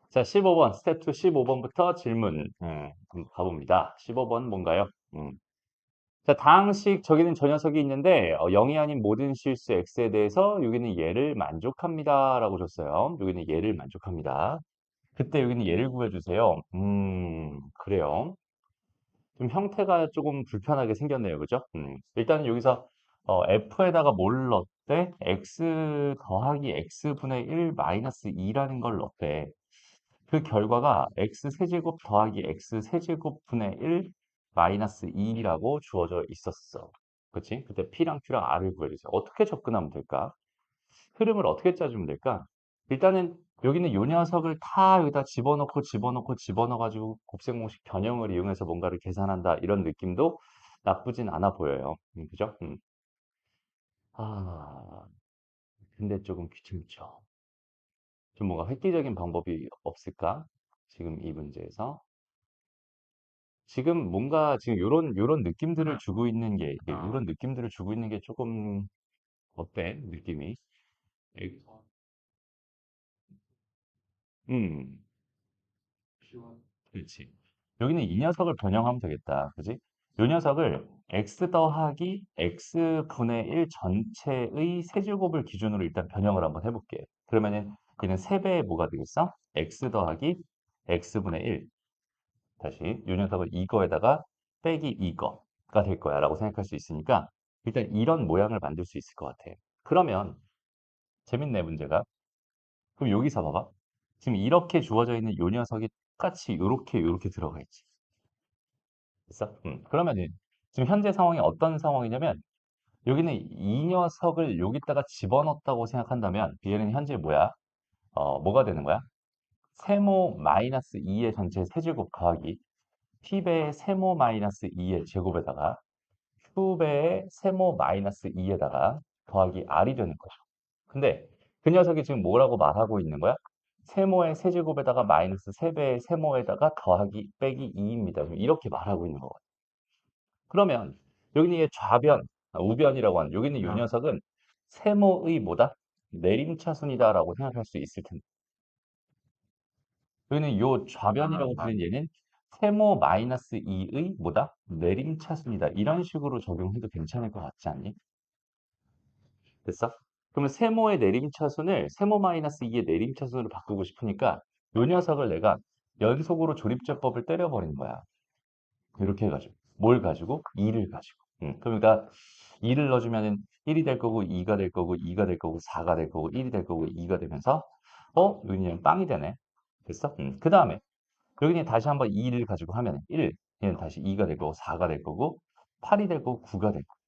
자, 15번, 스텝 2 15번부터 질문, 한번 가봅니다. 15번 뭔가요? 자, 다항식, 저기는 저 녀석이 있는데, 0이 아닌 모든 실수 x에 대해서 여기는 얘를 만족합니다. 라고 줬어요. 여기는 얘를 만족합니다. 그때 여기는 얘를 구해주세요. 그래요. 좀 형태가 조금 불편하게 생겼네요. 그죠? 일단 여기서, f에다가 뭘 넣었대? x 더하기 x분의 1 마이너스 2라는 걸 넣었대. 그 결과가 x 세제곱 더하기 x 세제곱분의 1 마이너스 2라고 주어져 있었어. 그치? 그때 P랑 Q랑 R을 구해주세요. 어떻게 접근하면 될까? 흐름을 어떻게 짜주면 될까? 일단은 여기는 요 녀석을 다 여기다 집어넣고 집어넣고 집어넣어가지고 곱셈공식 변형을 이용해서 뭔가를 계산한다. 이런 느낌도 나쁘진 않아 보여요. 그죠? 아, 근데 조금 귀찮죠. 좀 뭔가 획기적인 방법이 없을까? 지금 이 문제에서. 지금 뭔가 지금 요런 느낌들을 주고 있는 게, 요런 느낌들을 주고 있는 게 조금 어때? 느낌이? 에, 음, 그렇지. 여기는 이 녀석을 변형하면 되겠다. 그지? 요 녀석을 x 더하기 x분의 1 전체의 세제곱을 기준으로 일단 변형을 한번 해볼게. 그러면은 얘는 3배의 뭐가 되겠어? x 더하기 x분의 1. 다시 요 녀석을 이거에다가 빼기 이거가 될 거야 라고 생각할 수 있으니까 일단 이런 모양을 만들 수 있을 것 같아. 그러면 재밌네 문제가. 그럼 여기서 봐봐. 지금 이렇게 주어져 있는 요 녀석이 똑같이 요렇게 들어가 있지. 됐어? 그러면은 지금 현재 상황이 어떤 상황이냐면 여기는 이 녀석을 여기다가 집어넣었다고 생각한다면 얘는 현재 뭐야? 뭐가 되는 거야? 세모 마이너스 2의 전체 세제곱 더하기 t배의 세모 마이너스 2의 제곱에다가 q배의 세모 마이너스 2에다가 더하기 r이 되는 거죠. 근데 그 녀석이 지금 뭐라고 말하고 있는 거야? 세모의 세제곱에다가 마이너스 3배의 세모에다가 더하기 빼기 2입니다. 이렇게 말하고 있는 거거든요. 그러면 여기는 이 좌변, 우변이라고 하는 여기는 이 녀석은 세모의 뭐다? 내림차순이다라고 생각할 수 있을 텐데 여기는 요 좌변이라고 부르는 얘는 세모 마이너스 2의 뭐다? 내림차순이다. 이런 식으로 적용해도 괜찮을 것 같지 않니? 됐어? 그러면 세모의 내림차순을 세모 마이너스 2의 내림차순으로 바꾸고 싶으니까 요 녀석을 내가 연속으로 조립제법을 때려버린 거야. 이렇게 해가지고. 뭘 가지고? 2를 가지고. 그러니까 2를 넣어주면은 1이 될 거고 2가 될 거고 2가 될 거고 4가 될 거고 1이 될 거고 2가 되면서 여기는 빵이 되네. 됐어? 그 다음에 여기는 다시 한번 2를 가지고 하면 1, 얘는 다시 2가 될 거고 4가 될 거고 8이 될 거고 9가 될 거고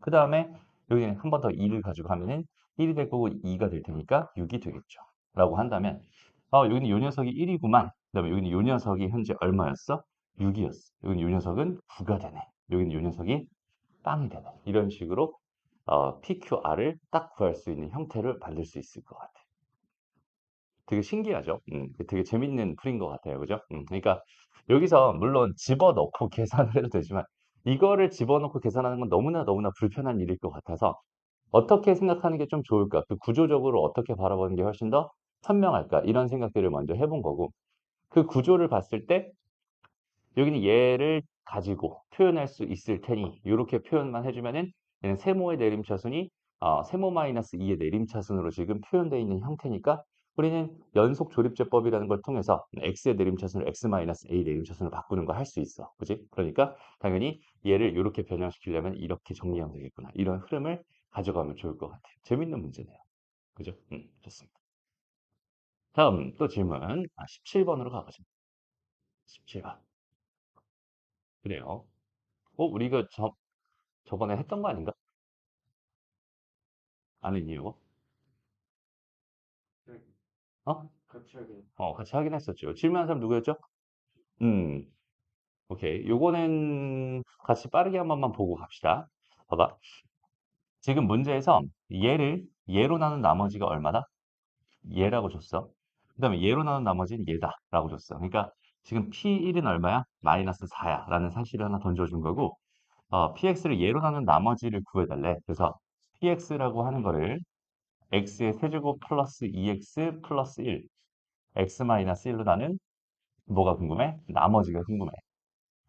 그 다음에 여기는 한 번 더 2를 가지고 하면은 1이 될 거고 2가 될 테니까 6이 되겠죠. 라고 한다면 여기는 요 녀석이 1이구만. 그 다음에 여기는 요 녀석이 현재 얼마였어? 6이었어. 여기는 요 녀석은 9가 되네. 여기는 요 녀석이 빵이 되네. 이런 식으로 PQR을 딱 구할 수 있는 형태를 만들 수 있을 것 같아. 되게 신기하죠? 되게 재밌는 풀인 것 같아요. 그죠? 그러니까 여기서 물론 집어넣고 계산을 해도 되지만 이거를 집어넣고 계산하는 건 너무나 너무나 불편한 일일 것 같아서 어떻게 생각하는 게 좀 좋을까? 그 구조적으로 어떻게 바라보는 게 훨씬 더 현명할까? 이런 생각들을 먼저 해본 거고 그 구조를 봤을 때 여기는 얘를 가지고 표현할 수 있을 테니 이렇게 표현만 해주면은 얘는 세모의 내림차순이 세모 마이너스 2의 내림차순으로 지금 표현되어 있는 형태니까 우리는 연속 조립제법이라는 걸 통해서 x의 내림차순을 x 마이너스 a 내림차순으로 바꾸는 거 할 수 있어. 그지? 그러니까 당연히 얘를 이렇게 변형시키려면 이렇게 정리하면 되겠구나. 이런 흐름을 가져가면 좋을 것 같아요. 재밌는 문제네요. 그죠? 좋습니다. 다음 또 질문 17번으로 가보죠. 17번. 그래요. 우리 이거 저번에 했던 거 아닌가? 아는 이유고? 어? 같이 하긴 했었죠. 질문한 사람 누구였죠? 음, 오케이. 요거는 같이 빠르게 한 번만 보고 갑시다. 봐봐. 지금 문제에서 얘로 나눈 나머지가 얼마다? 얘라고 줬어. 그 다음에 얘로 나눈 나머지는 얘다. 라고 줬어. 그러니까 지금 P1은 얼마야? 마이너스 4야. 라는 사실을 하나 던져준 거고, PX를 얘로 나눈 나머지를 구해달래. 그래서 PX라고 하는 거를 x의 세제곱 플러스 2x 플러스 1 x-1로 나는 뭐가 궁금해? 나머지가 궁금해.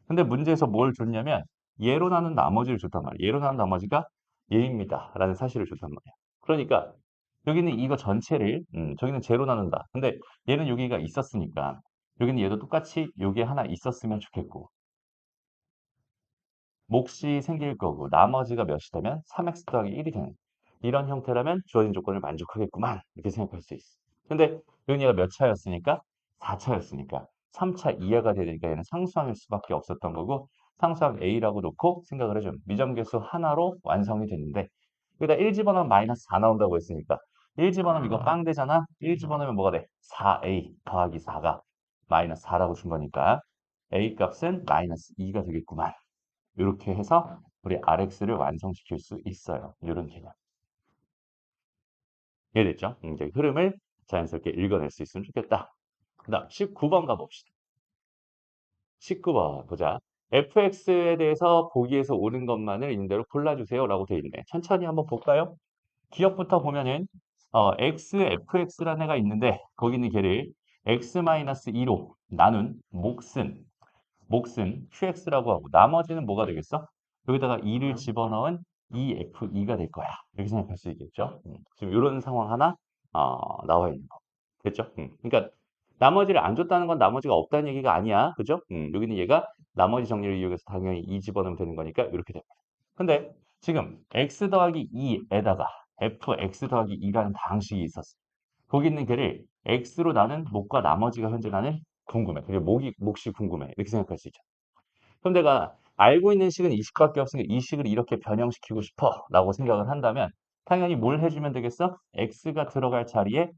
근데 문제에서 뭘 줬냐면 얘로 나눈 나머지를 줬단 말이야. 얘로 나눈 나머지가 얘입니다. 라는 사실을 줬단 말이야. 그러니까 여기는 이거 전체를 저기는 제로 나눈다. 근데 얘는 여기가 있었으니까 여기는 얘도 똑같이 여기 하나 있었으면 좋겠고 몫이 생길 거고 나머지가 몇이 되면 3x 더하기 1이 되는 이런 형태라면 주어진 조건을 만족하겠구만 이렇게 생각할 수 있어. 근데 여기 얘가 몇 차였으니까 4차였으니까 3차 이하가 되니까 얘는 상수항일 수밖에 없었던 거고 상수항 A라고 놓고 생각을 해주면 미정계수 하나로 완성이 됐는데 여기다 1 집어넣으면 마이너스 4 나온다고 했으니까 1 집어넣으면 이거 빵 되잖아. 1 집어넣으면 뭐가 돼? 4A 더하기 4가 마이너스 4라고 준 거니까 A 값은 마이너스 2가 되겠구만. 이렇게 해서 우리 RX를 완성시킬 수 있어요. 이런 개념. 이해됐죠? 이제 흐름을 자연스럽게 읽어낼 수 있으면 좋겠다. 그 다음 19번 가봅시다. 19번 보자. fx에 대해서 보기에서 옳은 것만을 있는 대로 골라주세요 라고 되어 있네. 천천히 한번 볼까요? 기억부터 보면은 x, fx라는 애가 있는데 거기 있는 걔를 x-2로 나눈 몫은 qx라고 하고 나머지는 뭐가 되겠어? 여기다가 2를 집어넣은 2f2가 될 거야. 이렇게 생각할 수 있겠죠? 지금 이런 상황 하나 나와 있는 거. 됐죠? 그러니까 나머지를 안 줬다는 건 나머지가 없다는 얘기가 아니야. 그죠? 여기는 얘가 나머지 정리를 이용해서 당연히 2 집어넣으면 되는 거니까 이렇게 됩니다. 근데 지금 x 더하기 2에다가 fx 더하기 2라는 방식이 있었어. 거기 있는 걔를 x로 나는 몫과 나머지가 현재 나는 궁금해. 그게 몫이 궁금해. 이렇게 생각할 수 있죠. 그럼 내가 알고 있는 식은 이 식밖에 없으니까 이 식을 이렇게 변형시키고 싶어 라고 생각을 한다면 당연히 뭘 해주면 되겠어? x가 들어갈 자리에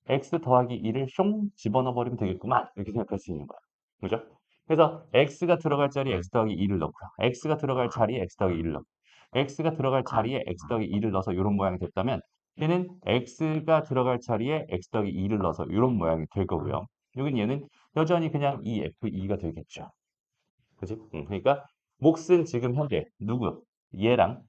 x 더하기 2를 숑 집어넣어 버리면 되겠구만 이렇게 생각할 수 있는 거야. 그죠? 그래서 x가 들어갈 자리에 x 더하기 2를 넣고요. x가 들어갈 자리에 x 더하기 2를 넣고 x가 들어갈 자리에 x 더하기 2를 넣어서 이런 모양이 됐다면 얘는 x가 들어갈 자리에 x 더하기 2를 넣어서 이런 모양이 될 거고요. 여긴 얘는 여전히 그냥 2f2가 되겠죠. 그지? 그러니까 몫은 지금 현재 누구? 얘랑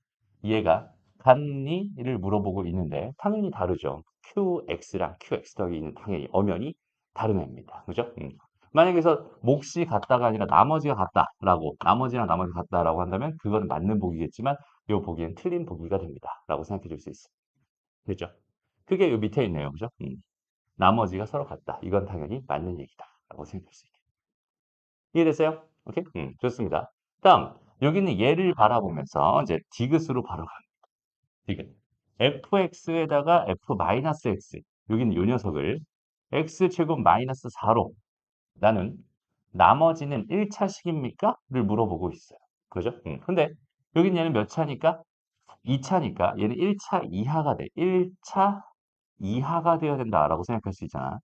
얘가 같니?를 물어보고 있는데 당연히 다르죠. QX랑 QX 더하기는 당연히 엄연히 다른 애입니다. 그죠? 만약에서 몫이 같다가 아니라 나머지가 같다라고 나머지랑 나머지가 같다라고 한다면 그건 맞는 보기겠지만 이 보기엔 틀린 보기가 됩니다. 라고 생각해 줄 수 있어요. 됐죠? 그게 요 밑에 있네요. 그죠? 나머지가 서로 같다. 이건 당연히 맞는 얘기다. 라고 생각할 수 있겠다. 이해됐어요? 오케이? 좋습니다. 다음, 여기는 얘를 바라보면서 이제 디귿으로 바로 갑니다. 디귿. fx에다가 f-x. 여기는 요 녀석을 x제곱 마이너스 4로 나는 나머지는 1차식입니까? 를 물어보고 있어요. 그죠? 근데 여긴 얘는 몇 차니까? 2차니까 얘는 1차 이하가 돼. 1차 이하가 되어야 된다라고 생각할 수 있잖아.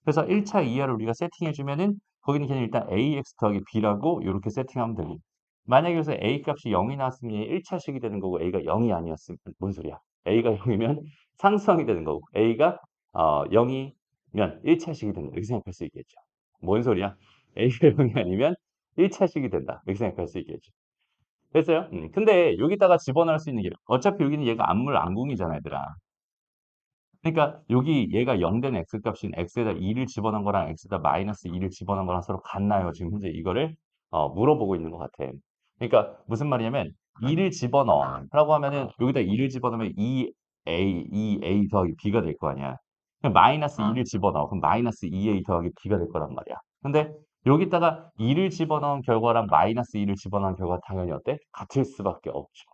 그래서 1차 이하를 우리가 세팅해주면은 거기는 그냥 일단 ax 더하기 b라고 이렇게 세팅하면 되고 만약에 여기서 a 값이 0이 나왔으면 1차식이 되는 거고 a가 0이 아니었으면 뭔 소리야? a가 0이면 상수항이 되는 거고 a가 0이면 1차식이 된다. 이렇게 생각할 수 있겠죠. 뭔 소리야? a가 0이 아니면 1차식이 된다. 이렇게 생각할 수 있겠죠. 됐어요? 근데 여기다가 집어넣을 수 있는 게 어차피 여기는 얘가 암물 안궁이잖아, 얘들아. 그러니까 여기 얘가 0 된 x값인 x에다 2를 집어넣은 거랑 x에다 마이너스 2를 집어넣은 거랑 서로 같나요? 지금 현재 이거를 물어보고 있는 것 같아. 그러니까 무슨 말이냐면 2를 집어넣어 라고 하면은 여기다 2를 집어넣으면 2a 더하기 b가 될 거 아니야. 그럼 마이너스 2를 집어넣어. 그럼 마이너스 2a 더하기 b가 될 거란 말이야. 근데 여기다가 2를 집어넣은 결과랑 마이너스 2를 집어넣은 결과 당연히 어때? 같을 수밖에 없죠.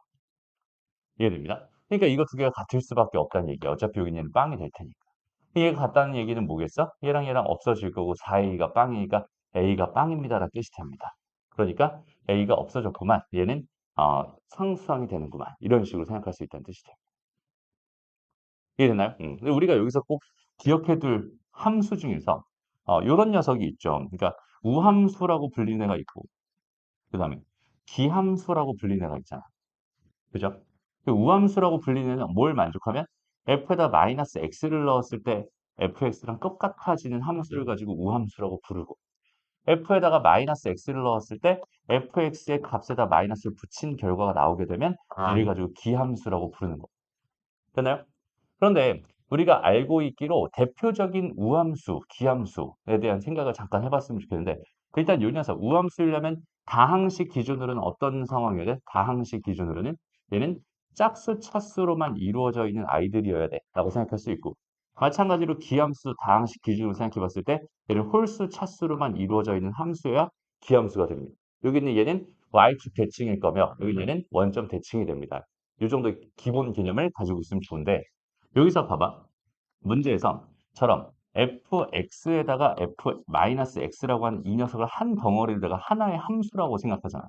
이해됩니다? 그러니까 이거 두 개가 같을 수밖에 없다는 얘기야. 어차피 여기는 얘는 빵이 될 테니까. 얘가 같다는 얘기는 뭐겠어? 얘랑 없어질 거고 4a가 빵이니까 a가 빵입니다라는 뜻이 됩니다. 그러니까 a가 없어졌구만. 얘는 상수항이 되는구만. 이런 식으로 생각할 수 있다는 뜻이 돼요. 이해되나요? 근데 우리가 여기서 꼭 기억해둘 함수 중에서 요런 녀석이 있죠. 그러니까 우함수라고 불리는 애가 있고 그 다음에 기함수라고 불리는 애가 있잖아. 그죠? 그 우함수라고 불리는 애는 뭘 만족하면 f에다 마이너스 x를 넣었을 때 fx랑 똑같아지는 함수를 가지고 우함수라고 부르고 f에다가 마이너스 x를 넣었을 때 fx의 값에다 마이너스를 붙인 결과가 나오게 되면 얘를 가지고 기함수라고 부르는 거. 됐나요? 그런데 우리가 알고 있기로 대표적인 우함수, 기함수에 대한 생각을 잠깐 해봤으면 좋겠는데 일단 요 녀석 우함수이려면 다항식 기준으로는 어떤 상황이어야 돼? 다항식 기준으로는 얘는 짝수, 차수로만 이루어져 있는 아이들이어야 돼 라고 생각할 수 있고 마찬가지로 기함수, 다항식 기준으로 생각해 봤을 때 얘는 홀수, 차수로만 이루어져 있는 함수여야 기함수가 됩니다. 여기는 얘는 y축 대칭일 거며 여기는 얘는 원점 대칭이 됩니다. 이 정도 기본 개념을 가지고 있으면 좋은데 여기서 봐봐. 문제에서처럼 fx에다가 f-x라고 하는 이 녀석을 한 덩어리를 내가 하나의 함수라고 생각하잖아.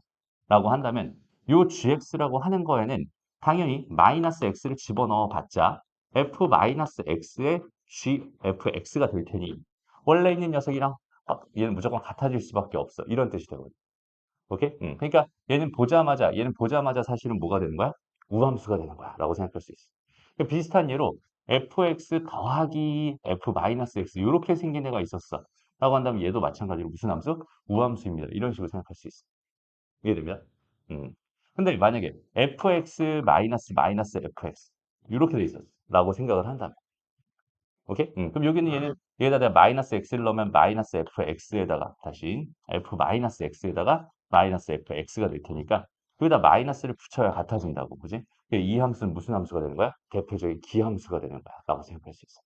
라고 한다면 요 gx라고 하는 거에는 당연히 마이너스 x를 집어넣어 봤자 f-x의 gfx가 될 테니 원래 있는 녀석이랑 얘는 무조건 같아질 수밖에 없어. 이런 뜻이 되거든. 오케이? 그러니까 얘는 보자마자 사실은 뭐가 되는 거야? 우함수가 되는 거야. 라고 생각할 수 있어. 그러니까 비슷한 예로 fx 더하기 f-x 이렇게 생긴 애가 있었어. 라고 한다면 얘도 마찬가지로 무슨 함수? 우함수입니다. 이런 식으로 생각할 수 있어. 이해됩니다? 음. 근데 만약에 fx fx 이렇게 돼 있었어. 라고 생각을 한다면 오케이? 그럼 여기는 얘에다 내가 마이너스 x를 넣으면 마이너스 fx에다가 다시 f-x에다가 마이너스 fx가 될 테니까 여기다 마이너스를 붙여야 같아진다고. 그지? 이 함수는 무슨 함수가 되는 거야? 대표적인 기함수가 되는 거야. 라고 생각할 수 있어.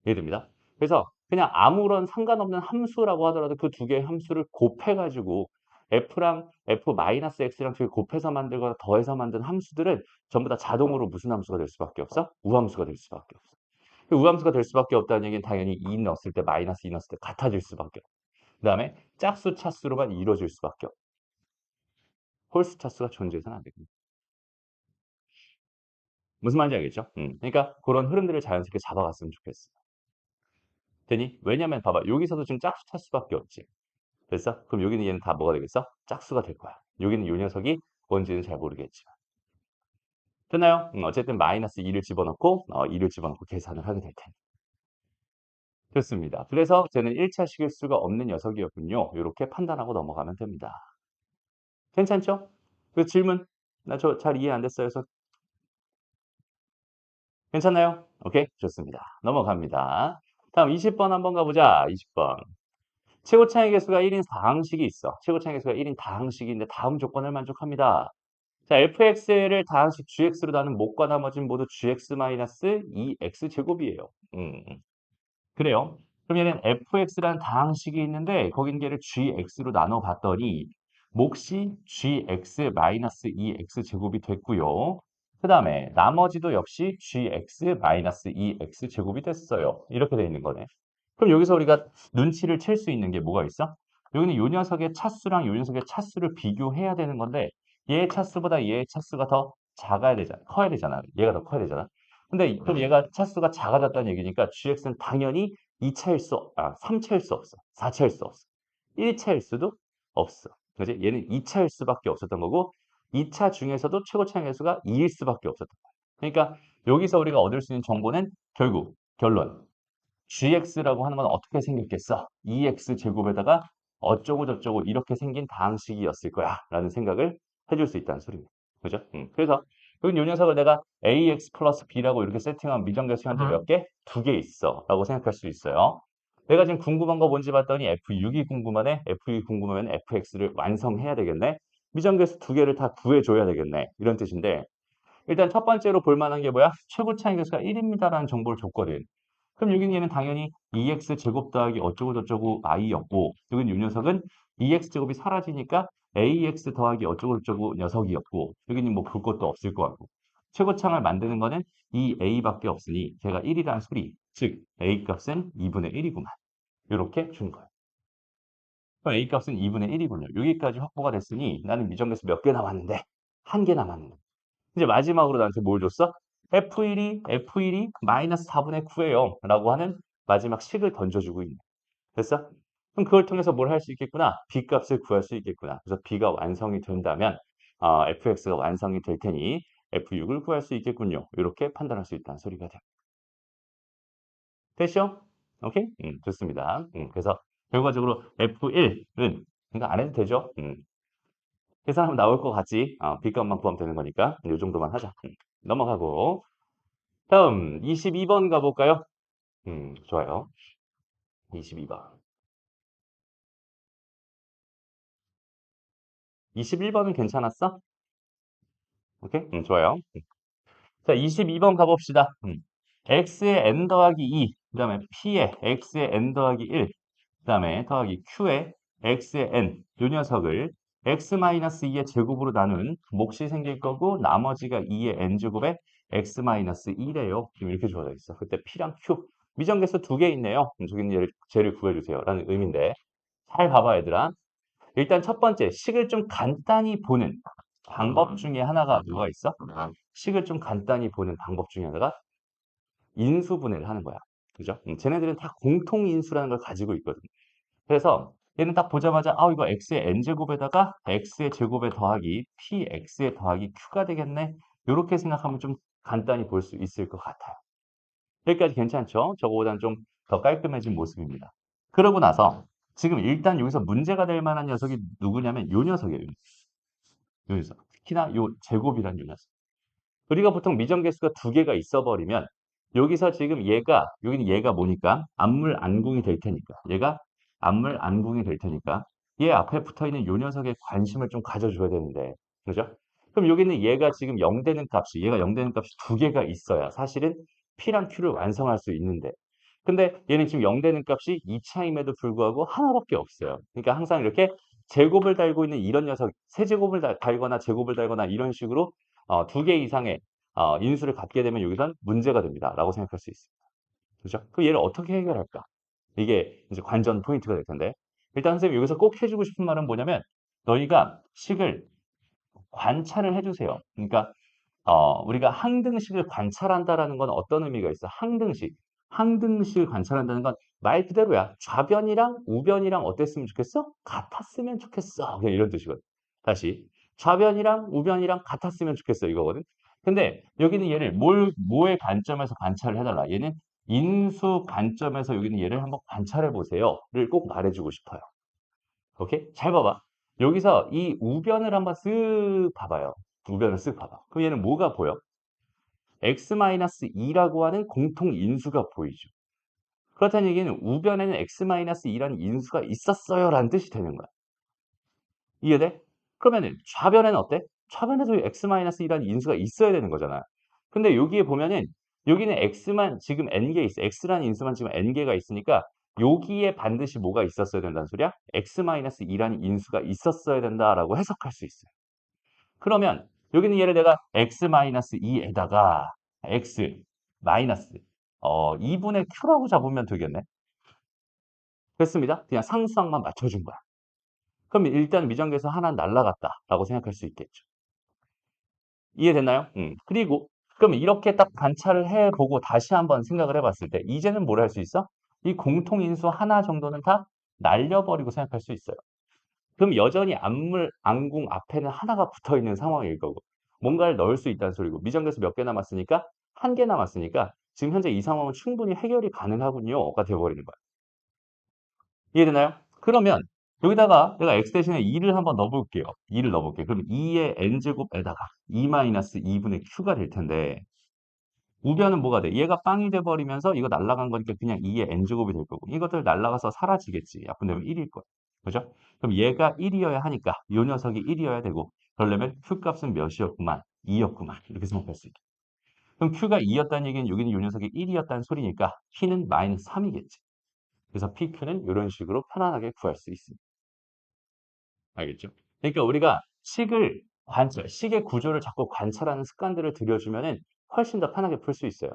이해됩니다? 그래서 그냥 아무런 상관없는 함수라고 하더라도 그 두 개의 함수를 곱해가지고 f랑 f-x랑 두 개 곱해서 만들거나 더해서 만든 함수들은 전부 다 자동으로 무슨 함수가 될 수밖에 없어? 우함수가 될 수밖에 없어. 그 우함수가 될 수밖에 없다는 얘기는 당연히 2 넣었을 때 마이너스 2 넣었을 때 같아질 수밖에 없고 그 다음에 짝수 차수로만 이루어질 수밖에 없고 홀수 차수가 존재해서는 안 됩니다. 무슨 말인지 알겠죠? 그러니까 그런 흐름들을 자연스럽게 잡아갔으면 좋겠어. 되니? 왜냐면 봐봐. 여기서도 지금 짝수 차수밖에 없지. 됐어? 그럼 여기는 얘는 다 뭐가 되겠어? 짝수가 될 거야. 여기는 요 녀석이 뭔지는 잘 모르겠지만. 됐나요? 어쨌든 마이너스 2를 집어넣고 2를 집어넣고 계산을 하게 될 테니. 좋습니다. 그래서 쟤는 1차 식일수가 없는 녀석이었군요. 이렇게 판단하고 넘어가면 됩니다. 괜찮죠? 그 질문 나 저 잘 이해 안 됐어요. 그래서 괜찮나요? 오케이 좋습니다. 넘어갑니다. 다음 20번 한번 가보자. 20번 최고차의 개수가 1인 다항식이 있어. 최고차의 개수가 1인 다항식인데 다음 조건을 만족합니다. 자 fx를 다항식 gx로 나눈 못과 나머지는 모두 gx-2x 제곱이에요. 그래요. 그럼 얘는 fx라는 다항식이 있는데 거긴 걔를 gx로 나눠 봤더니 몫이 gx-2x 제곱이 됐고요. 그 다음에 나머지도 역시 gx-2x 제곱이 됐어요. 이렇게 돼 있는 거네. 그럼 여기서 우리가 눈치를 챌 수 있는 게 뭐가 있어? 여기는 요 녀석의 차수랑 요 녀석의 차수를 비교해야 되는 건데 얘의 차수보다 얘의 차수가 더 작아야 되잖아. 커야 되잖아. 얘가 더 커야 되잖아. 근데 그럼 얘가 차수가 작아졌다는 얘기니까 gx는 당연히 3차일 수 없어. 4차일 수 없어. 1차일 수도 없어. 그지? 얘는 2차일 수밖에 없었던 거고 2차 중에서도 최고차의 개수가 2일 수밖에 없었던 거야. 그러니까 여기서 우리가 얻을 수 있는 정보는 결국 결론 gx라고 하는 건 어떻게 생겼겠어? 2x 제곱에다가 어쩌고 저쩌고 이렇게 생긴 다항식이었을 거야 라는 생각을 해줄 수 있다는 소리입니다. 그죠? 그래서 여기 요 녀석을 내가 ax 플러스 b라고 이렇게 세팅하면 미정계수 현재 몇 개? 2개 있어 라고 생각할 수 있어요. 내가 지금 궁금한 거 뭔지 봤더니 F6이 궁금하네. F6이 궁금하면 FX를 완성해야 되겠네. 미정계수 2개를 다 구해줘야 되겠네. 이런 뜻인데 일단 첫 번째로 볼 만한 게 뭐야? 최고 차이 계수가 1입니다라는 정보를 줬거든. 그럼 여기는 얘는 당연히 2x 제곱 더하기 어쩌고 저쩌고 i였고 여기는 이 녀석은 2x 제곱이 사라지니까 ax 더하기 어쩌고 저쩌고 녀석이었고 여기는 뭐 볼 것도 없을 것 같고 최고창을 만드는 거는 이 a밖에 없으니 제가 1이라는 소리 즉 a 값은 2분의 1이구만 이렇게 준 거예요. 그럼 a 값은 2분의 1이군요. 여기까지 확보가 됐으니 나는 미정계수 몇 개 남았는데 한 개 남았는데 이제 마지막으로 나한테 뭘 줬어? F1이 마이너스 4분의 9예요. 라고 하는 마지막 식을 던져주고 있네. 됐어? 그럼 그걸 통해서 뭘 할 수 있겠구나? B 값을 구할 수 있겠구나. 그래서 B가 완성이 된다면 FX가 완성이 될 테니 F6을 구할 수 있겠군요. 이렇게 판단할 수 있다는 소리가 돼요. 됐죠? 오케이? 좋습니다. 그래서 결과적으로 F1은 그러니까 안 해도 되죠? 계산하면 나올 것 같지? B값만 구하면 되는 거니까 이 정도만 하자. 넘어가고 다음 22번 가볼까요? 좋아요. 22번. 21번은 괜찮았어? 오케이? 좋아요. 자, 22번 가봅시다. x의 n 더하기 2, 그 다음에 p의 x의 n 더하기 1, 그 다음에 더하기 q의 x의 n, 요 녀석을 x-2의 제곱으로 나눈 몫이 생길 거고 나머지가 2의 n제곱에 x-1이래요. 지금 이렇게 주어져 있어. 그때 p랑 q, 미정계수 두 개 있네요. 저기는 쟤를 구해주세요. 라는 의미인데 잘 봐봐 얘들아. 일단 첫 번째, 식을 좀 간단히 보는 방법 중에 하나가 뭐가 있어? 식을 좀 간단히 보는 방법 중에 하나가 인수분해를 하는 거야. 그죠? 쟤네들은 다 공통인수라는 걸 가지고 있거든. 그래서 얘는 딱 보자마자 이거 x의 n제곱에다가 x의 제곱에 더하기 px의 더하기 q가 되겠네. 이렇게 생각하면 좀 간단히 볼 수 있을 것 같아요. 여기까지 괜찮죠? 저거보다는 좀 더 깔끔해진 모습입니다. 그러고 나서 지금 일단 여기서 문제가 될 만한 녀석이 누구냐면 요 녀석이에요. 요 녀석. 특히나 요 제곱이란 요 녀석. 우리가 보통 미정계수가 두 개가 있어 버리면 여기서 지금 여기는 얘가 뭐니까 암물 안궁이 될 테니까 얘가 암물 안궁이 될 테니까 얘 앞에 붙어 있는 요 녀석에 관심을 좀 가져줘야 되는데 그죠? 그럼 여기는 얘가 지금 0 되는 값이 얘가 0 되는 값이 두 개가 있어야 사실은 P랑 Q를 완성할 수 있는데 근데 얘는 지금 0 되는 값이 2차임에도 불구하고 하나밖에 없어요. 그러니까 항상 이렇게 제곱을 달고 있는 이런 녀석 세제곱을 달거나 제곱을 달거나 이런 식으로 두 개 이상의 인수를 갖게 되면 여기선 문제가 됩니다. 라고 생각할 수 있습니다. 그죠? 그럼 얘를 어떻게 해결할까? 이게 이제 관전 포인트가 될 텐데. 일단 선생님이 여기서 꼭 해주고 싶은 말은 뭐냐면 너희가 식을 관찰을 해주세요. 그러니까 우리가 항등식을 관찰한다라는 건 어떤 의미가 있어? 항등식. 항등식을 관찰한다는 건 말 그대로야. 좌변이랑 우변이랑 어땠으면 좋겠어? 같았으면 좋겠어. 그냥 이런 뜻이거든. 다시. 좌변이랑 우변이랑 같았으면 좋겠어. 이거거든. 근데 여기는 얘를 뭐의 관점에서 관찰을 해달라. 얘는 인수 관점에서 여기는 얘를 한번 관찰해 보세요.를 꼭 말해주고 싶어요. 오케이? 잘 봐봐. 여기서 이 우변을 한번 쓱 봐봐요. 우변을 쓱 봐봐. 그럼 얘는 뭐가 보여? x-2라고 하는 공통 인수가 보이죠. 그렇다는 얘기는 우변에는 x-2라는 인수가 있었어요 라는 뜻이 되는 거야. 이해돼? 그러면은 좌변에는 어때? 좌변에도 x-2라는 인수가 있어야 되는 거잖아. 근데 여기에 보면은 여기는 x만 지금 n개 있어. x라는 인수만 지금 n개가 있으니까 여기에 반드시 뭐가 있었어야 된다는 소리야? x-2라는 인수가 있었어야 된다라고 해석할 수 있어요. 그러면 여기는 얘를 내가 x-2에다가 x 마이너스 2분의 q라고 잡으면 되겠네. 됐습니다. 그냥 상수항만 맞춰준 거야. 그럼 일단 미정계에서 하나 날라갔다라고 생각할 수 있겠죠. 이해됐나요? 그리고 그럼 이렇게 딱 관찰을 해보고 다시 한번 생각을 해봤을 때 이제는 뭘 할 수 있어? 이 공통인수 하나 정도는 다 날려버리고 생각할 수 있어요. 그럼 여전히 안궁 앞에는 하나가 붙어있는 상황일 거고 뭔가를 넣을 수 있다는 소리고 미정계수 몇 개 남았으니까 한 개 남았으니까 지금 현재 이 상황은 충분히 해결이 가능하군요가 되어버리는 거야. 이해되나요? 그러면 여기다가 내가 x 대신에 2를 한번 넣어볼게요. 2를 넣어볼게요. 그럼 2의 n제곱에다가 2-2분의 q가 될 텐데 우변은 뭐가 돼? 얘가 빵이 돼버리면서 이거 날라간 거니까 그냥 2의 n제곱이 될 거고 이것들 날라가서 사라지겠지. 약분되면 1일 거야. 그죠? 그럼 얘가 1이어야 하니까 이 녀석이 1이어야 되고 그러려면 q값은 몇이었구만? 2였구만. 이렇게 생각할 수 있게. 그럼 q가 2였다는 얘기는 여기는 이 녀석이 1이었다는 소리니까 p는 마이너스 3이겠지. 그래서 PQ는 이런 식으로 편안하게 구할 수 있습니다. 알겠죠? 그러니까 우리가 식의 구조를 자꾸 관찰하는 습관들을 들여주면은 훨씬 더 편하게 풀 수 있어요.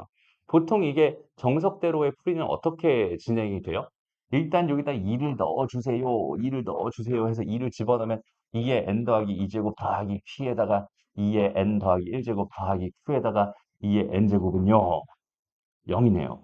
보통 이게 정석대로의 풀이는 어떻게 진행이 돼요? 일단 여기다 2를 넣어주세요. 2를 넣어주세요 해서 2를 집어넣으면 2의 n 더하기 2제곱 더하기 p에다가 2의 n 더하기 1제곱 더하기 q에다가 2의 n제곱은요. 0이네요.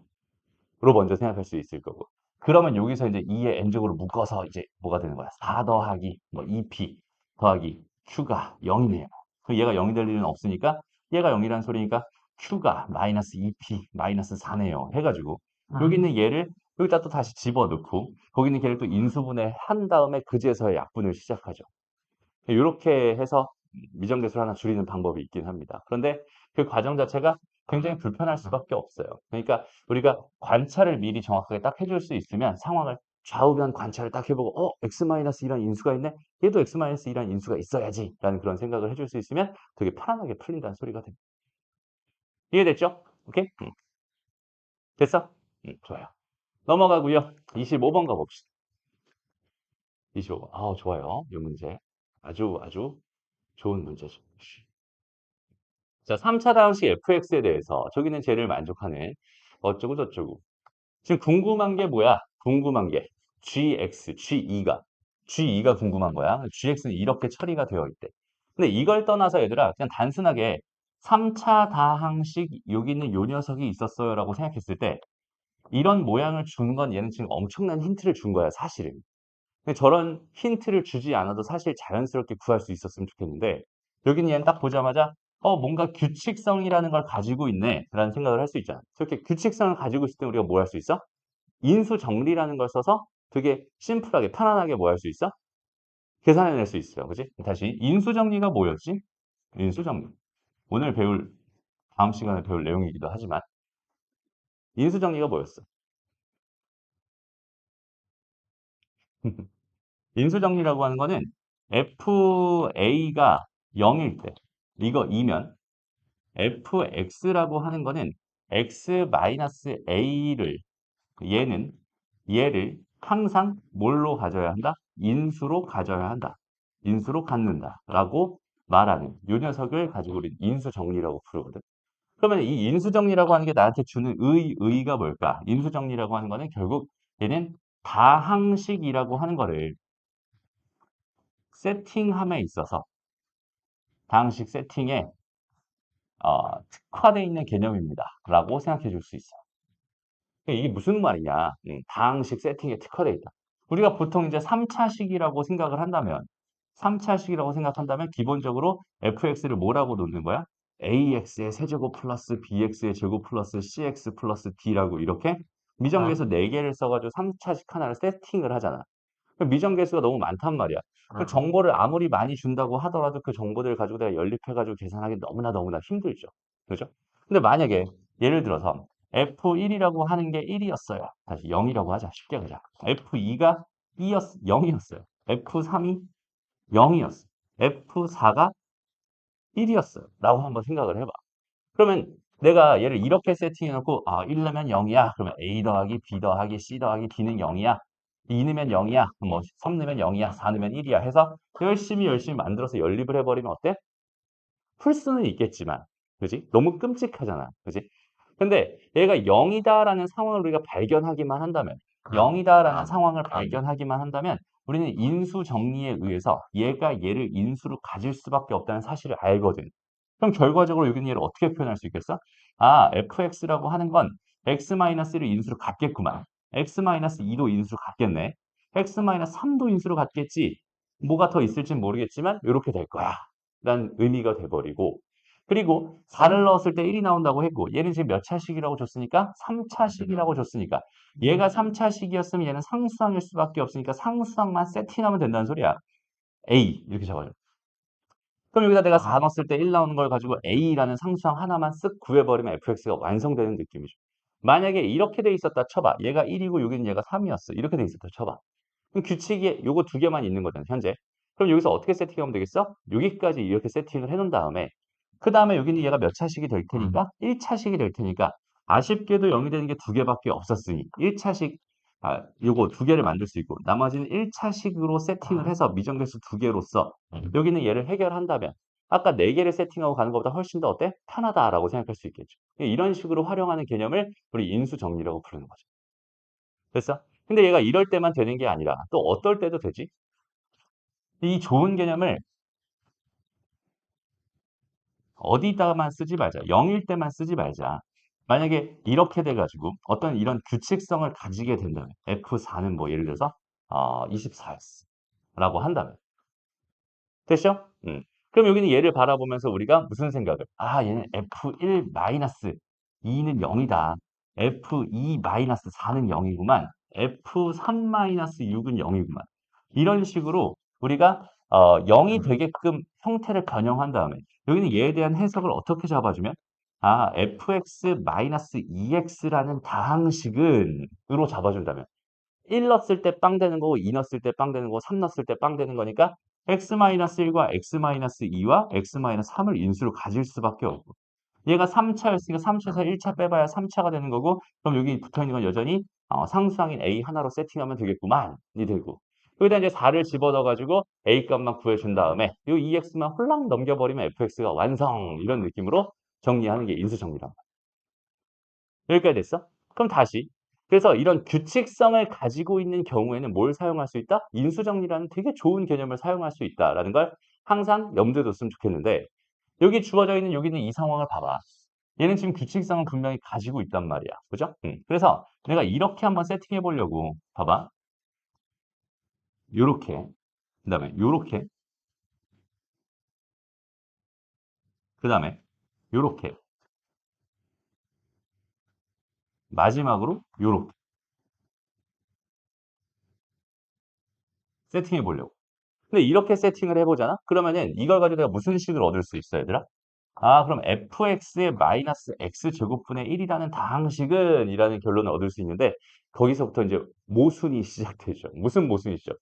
로 먼저 생각할 수 있을 거고. 그러면 여기서 이제 2의 n제곱으로 묶어서 이제 뭐가 되는 거야? 4 더하기 뭐 2p 더하기 q가 0이네요. 그럼 얘가 0이 될 일은 없으니까 얘가 0이라는 소리니까 q가 마이너스 2p 마이너스 4네요. 해가지고 여기 있는 얘를 여기다 또 다시 집어넣고 거기 있는 걔를 또 인수분해 한 다음에 그제서야 약분을 시작하죠. 이렇게 해서 미정계수를 하나 줄이는 방법이 있긴 합니다. 그런데 그 과정 자체가 굉장히 불편할 수밖에 없어요. 그러니까 우리가 관찰을 미리 정확하게 딱 해줄 수 있으면 상황을 좌우변 관찰을 딱 해보고 x-1이란 인수가 있네? 얘도 x-1이란 인수가 있어야지 라는 그런 생각을 해줄 수 있으면 되게 편안하게 풀린다는 소리가 됩니다. 이해됐죠? 오케이? 됐어? 좋아요. 넘어가고요. 25번 가봅시다. 25번. 좋아요. 이 문제. 아주 아주 좋은 문제죠. 자, 3차 다항식 fx에 대해서 저기는 쟤를 만족하는 어쩌고 저쩌고. 지금 궁금한 게 뭐야? 궁금한 게 gx, g2가 궁금한 거야. gx는 이렇게 처리가 되어 있대. 근데 이걸 떠나서 얘들아 그냥 단순하게 3차 다항식 여기 있는 요 녀석이 있었어요 라고 생각했을 때 이런 모양을 주는 건 얘는 지금 엄청난 힌트를 준 거야 사실은. 근데 저런 힌트를 주지 않아도 사실 자연스럽게 구할 수 있었으면 좋겠는데 여기는 얘는 딱 보자마자 뭔가 규칙성이라는 걸 가지고 있네 라는 생각을 할 수 있잖아. 저렇게 규칙성을 가지고 있을 때 우리가 뭐 할 수 있어? 인수 정리라는 걸 써서 되게 심플하게 편안하게 뭐 할 수 있어? 계산해낼 수 있어요. 그지? 다시 인수 정리가 뭐였지? 인수 정리. 오늘 배울 다음 시간에 배울 내용이기도 하지만 인수 정리가 뭐였어? 인수 정리라고 하는 거는 FA가 0일 때 이거 2면 fx라고 하는 거는 x-a를 얘를 항상 뭘로 가져야 한다? 인수로 가져야 한다. 인수로 갖는다. 라고 말하는 요 녀석을 가지고 우리 인수 정리라고 부르거든. 그러면 이 인수 정리라고 하는 게 나한테 주는 의의가 뭘까? 인수 정리라고 하는 거는 결국 얘는 다항식이라고 하는 거를 세팅함에 있어서 다항식 세팅에 특화되어 있는 개념입니다. 라고 생각해 줄 수 있어요. 이게 무슨 말이냐? 다항식 세팅에 특화되어 있다. 우리가 보통 이제 3차식이라고 생각을 한다면 3차식이라고 생각한다면 기본적으로 fx를 뭐라고 놓는 거야? ax의 세제곱 플러스 bx의 제곱 플러스 cx 플러스 d라고 이렇게 미정계수 4개를 써가지고 3차식 하나를 세팅을 하잖아. 미정계수가 너무 많단 말이야. 그 정보를 아무리 많이 준다고 하더라도 그 정보들을 가지고 내가 연립해가지고 계산하기 너무나 힘들죠. 그죠? 근데 만약에 예를 들어서 F1이라고 하는 게 1이었어요. 다시 0이라고 하자. 쉽게 그자. F2가 0이었어요. F3이 0이었어요. F4가 1이었어요. 라고 한번 생각을 해봐. 그러면 내가 얘를 이렇게 세팅해놓고 1 넣으면 0이야. 그러면 A 더하기 B 더하기 C 더하기 D는 0이야. 2 넣으면 0이야. 뭐 3 넣으면 0이야. 4 넣으면 1이야. 해서 열심히 만들어서 연립을 해버리면 어때? 풀 수는 있겠지만, 그지? 너무 끔찍하잖아. 그지? 근데 얘가 0이다라는 상황을 우리가 발견하기만 한다면, 0이다라는 상황을 발견하기만 한다면, 우리는 인수 정리에 의해서 얘가 얘를 인수로 가질 수밖에 없다는 사실을 알거든. 그럼 결과적으로 여기는 얘를 어떻게 표현할 수 있겠어? fx라고 하는 건 x-1을 인수로 갖겠구만. x-2도 인수로 갖겠네. x-3도 인수로 갖겠지. 뭐가 더 있을진 모르겠지만 이렇게 될 거야. 라는 의미가 돼버리고 그리고 4를 넣었을 때 1이 나온다고 했고 얘는 지금 몇 차식이라고 줬으니까 3차식이라고 줬으니까 얘가 3차식이었으면 얘는 상수항일 수밖에 없으니까 상수항만 세팅하면 된다는 소리야. A 이렇게 적어요. 그럼 여기다 내가 4 넣었을 때 1 나오는 걸 가지고 A라는 상수항 하나만 쓱 구해버리면 fx가 완성되는 느낌이죠. 만약에 이렇게 돼 있었다 쳐봐. 얘가 1이고 여기는 얘가 3이었어. 이렇게 돼 있었다 쳐봐. 그럼 규칙이 요거 두 개만 있는 거잖아, 현재. 그럼 여기서 어떻게 세팅하면 되겠어? 여기까지 이렇게 세팅을 해놓은 다음에 그 다음에 여기는 얘가 몇 차식이 될 테니까 1차식이 될 테니까 아쉽게도 0이 되는 게 두 개밖에 없었으니 1차식 요거 두 개를 만들 수 있고 나머지는 1차식으로 세팅을 해서 미정계수 두 개로서 여기는 얘를 해결한다면 아까 네 개를 세팅하고 가는 것보다 훨씬 더 어때? 편하다라고 생각할 수 있겠죠. 이런 식으로 활용하는 개념을 우리 인수정리라고 부르는 거죠. 됐어? 근데 얘가 이럴 때만 되는 게 아니라 또 어떨 때도 되지? 이 좋은 개념을 어디다만 쓰지 말자. 0일 때만 쓰지 말자. 만약에 이렇게 돼가지고 어떤 이런 규칙성을 가지게 된다면 F4는 뭐 예를 들어서 24였어. 라고 한다면 됐죠? 그럼 여기는 얘를 바라보면서 우리가 무슨 생각을? 얘는 F1 마이너스 2는 0이다. F2 마이너스 4는 0이구만. F3 마이너스 6은 0이구만. 이런 식으로 우리가 0이 되게끔 형태를 변형한 다음에 여기는 얘에 대한 해석을 어떻게 잡아주면 아, fx-2x라는 다항식은 으로 잡아준다면 1 넣었을 때 빵 되는 거고 2 넣었을 때 빵 되는 거고 3 넣었을 때 빵 되는 거니까 x-1과 x-2와 x-3을 인수로 가질 수밖에 없고 얘가 3차였으니까 3차에서 1차 빼봐야 3차가 되는 거고 그럼 여기 붙어있는 건 여전히 상수항인 a 하나로 세팅하면 되겠구만 이 되고 여기다 이제 4를 집어넣어가지고 a 값만 구해준 다음에 이 2x만 홀랑 넘겨버리면 fx가 완성 이런 느낌으로 정리하는 게 인수정리란 말이야. 여기까지 됐어? 그럼 다시 그래서 이런 규칙성을 가지고 있는 경우에는 뭘 사용할 수 있다? 인수정리라는 되게 좋은 개념을 사용할 수 있다라는 걸 항상 염두에 뒀으면 좋겠는데 여기 주어져 있는 여기 있는 이 상황을 봐봐. 얘는 지금 규칙성을 분명히 가지고 있단 말이야. 그죠? 그래서 내가 이렇게 한번 세팅해 보려고 봐봐. 요렇게 그다음에 요렇게 그다음에 요렇게 마지막으로 요렇게 세팅해 보려고. 근데 이렇게 세팅을 해보잖아? 그러면은 이걸 가지고 내가 무슨 식을 얻을 수 있어, 얘들아? 아, 그럼 fx의 마이너스 x제곱분의 1이라는 다항식은 이라는 결론을 얻을 수 있는데 거기서부터 이제 모순이 시작되죠. 무슨 모순이죠?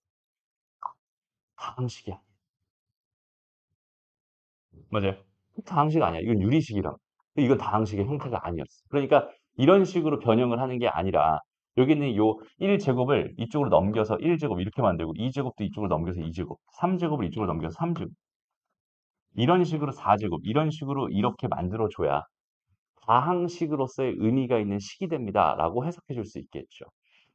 다항식이야. 맞아요. 다항식 아니야. 이건 유리식이라. 이건 다항식의 형태가 아니었어. 그러니까 이런 식으로 변형을 하는 게 아니라 여기는 요 1제곱을 이쪽으로 넘겨서 1제곱 이렇게 만들고 2제곱도 이쪽으로 넘겨서 2제곱, 3제곱을 이쪽으로 넘겨서 3제곱 이런 식으로 4제곱 이런 식으로 이렇게 만들어줘야 다항식으로서의 의미가 있는 식이 됩니다. 라고 해석해 줄 수 있겠죠.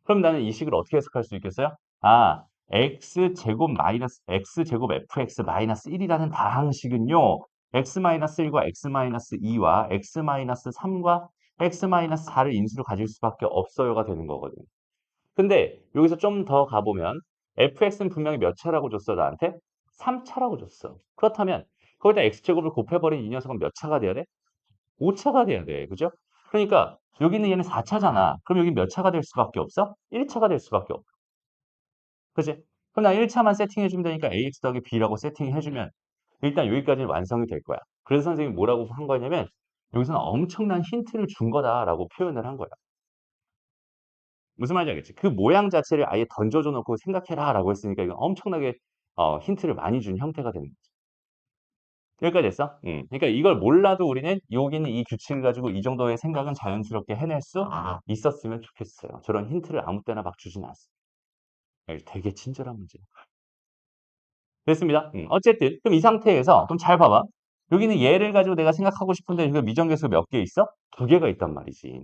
그럼 나는 이 식을 어떻게 해석할 수 있겠어요? 아, x제곱 마이너스 x제곱 fx 마이너스 1이라는 다항식은요. x-1과 x-2와 x-3과 x-4를 인수로 가질 수밖에 없어요가 되는 거거든. 근데 여기서 좀 더 가보면 fx는 분명히 몇 차라고 줬어 나한테? 3차라고 줬어. 그렇다면 거기다 x제곱을 곱해버린 이 녀석은 몇 차가 돼야 돼? 5차가 돼야 돼. 그죠? 그러니까 여기는 얘는 4차잖아. 그럼 여기 몇 차가 될 수밖에 없어? 1차가 될 수밖에 없어. 그지? 그럼 나 1차만 세팅해주면 되니까 ax 더하기 b라고 세팅해주면 일단 여기까지는 완성이 될 거야. 그래서 선생님이 뭐라고 한 거냐면 여기서는 엄청난 힌트를 준 거다라고 표현을 한 거야. 무슨 말인지 알겠지? 그 모양 자체를 아예 던져줘 놓고 생각해라 라고 했으니까 이건 엄청나게 힌트를 많이 준 형태가 되는 거지. 여기까지 됐어? 그러니까 이걸 몰라도 우리는 여기는 이 규칙을 가지고 이 정도의 생각은 자연스럽게 해낼 수 있었으면 좋겠어요. 저런 힌트를 아무 때나 막 주진 않습니다. 되게 친절한 문제. 됐습니다. 어쨌든 그럼 이 상태에서 그럼 잘 봐봐. 여기는 얘를 가지고 내가 생각하고 싶은데 이거 미정계수 몇 개 있어? 2개가 있단 말이지.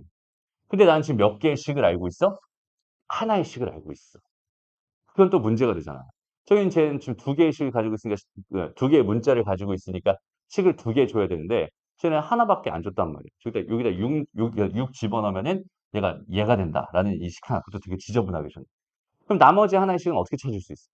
근데 나는 지금 몇 개의 식을 알고 있어? 하나의 식을 알고 있어. 그건 또 문제가 되잖아. 저기는 쟤는 지금 2개의 식을 가지고 있으니까 2개의 문자를 가지고 있으니까 식을 2개 줘야 되는데 쟤는 하나밖에 안 줬단 말이야. 여기다 6 집어넣으면은 얘가 된다라는 이 식 하나. 그것도 되게 지저분하게 줬네. 그럼 나머지 하나의 식은 어떻게 찾을 수 있어?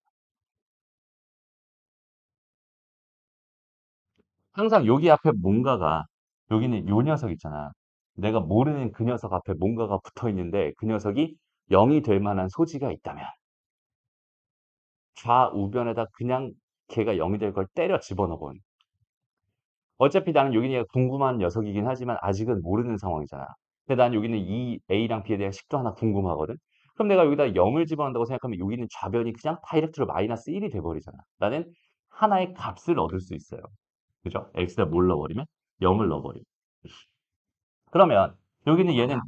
항상 여기 앞에 뭔가가 여기는 요 녀석 있잖아. 내가 모르는 그 녀석 앞에 뭔가가 붙어 있는데 그 녀석이 0이 될 만한 소지가 있다면 좌우변에다 그냥 걔가 0이 될 걸 때려 집어넣어 버려. 어차피 나는 여기가 궁금한 녀석이긴 하지만 아직은 모르는 상황이잖아. 근데 난 여기는 이 A랑 B에 대한 식도 하나 궁금하거든. 그럼 내가 여기다 0을 집어넣는다고 생각하면 여기는 좌변이 그냥 다이렉트로 마이너스 1이 돼버리잖아. 나는 하나의 값을 얻을 수 있어요. 그죠? X에다 뭘 넣어버리면? 0을 넣어버리면. 그러면 여기는 얘는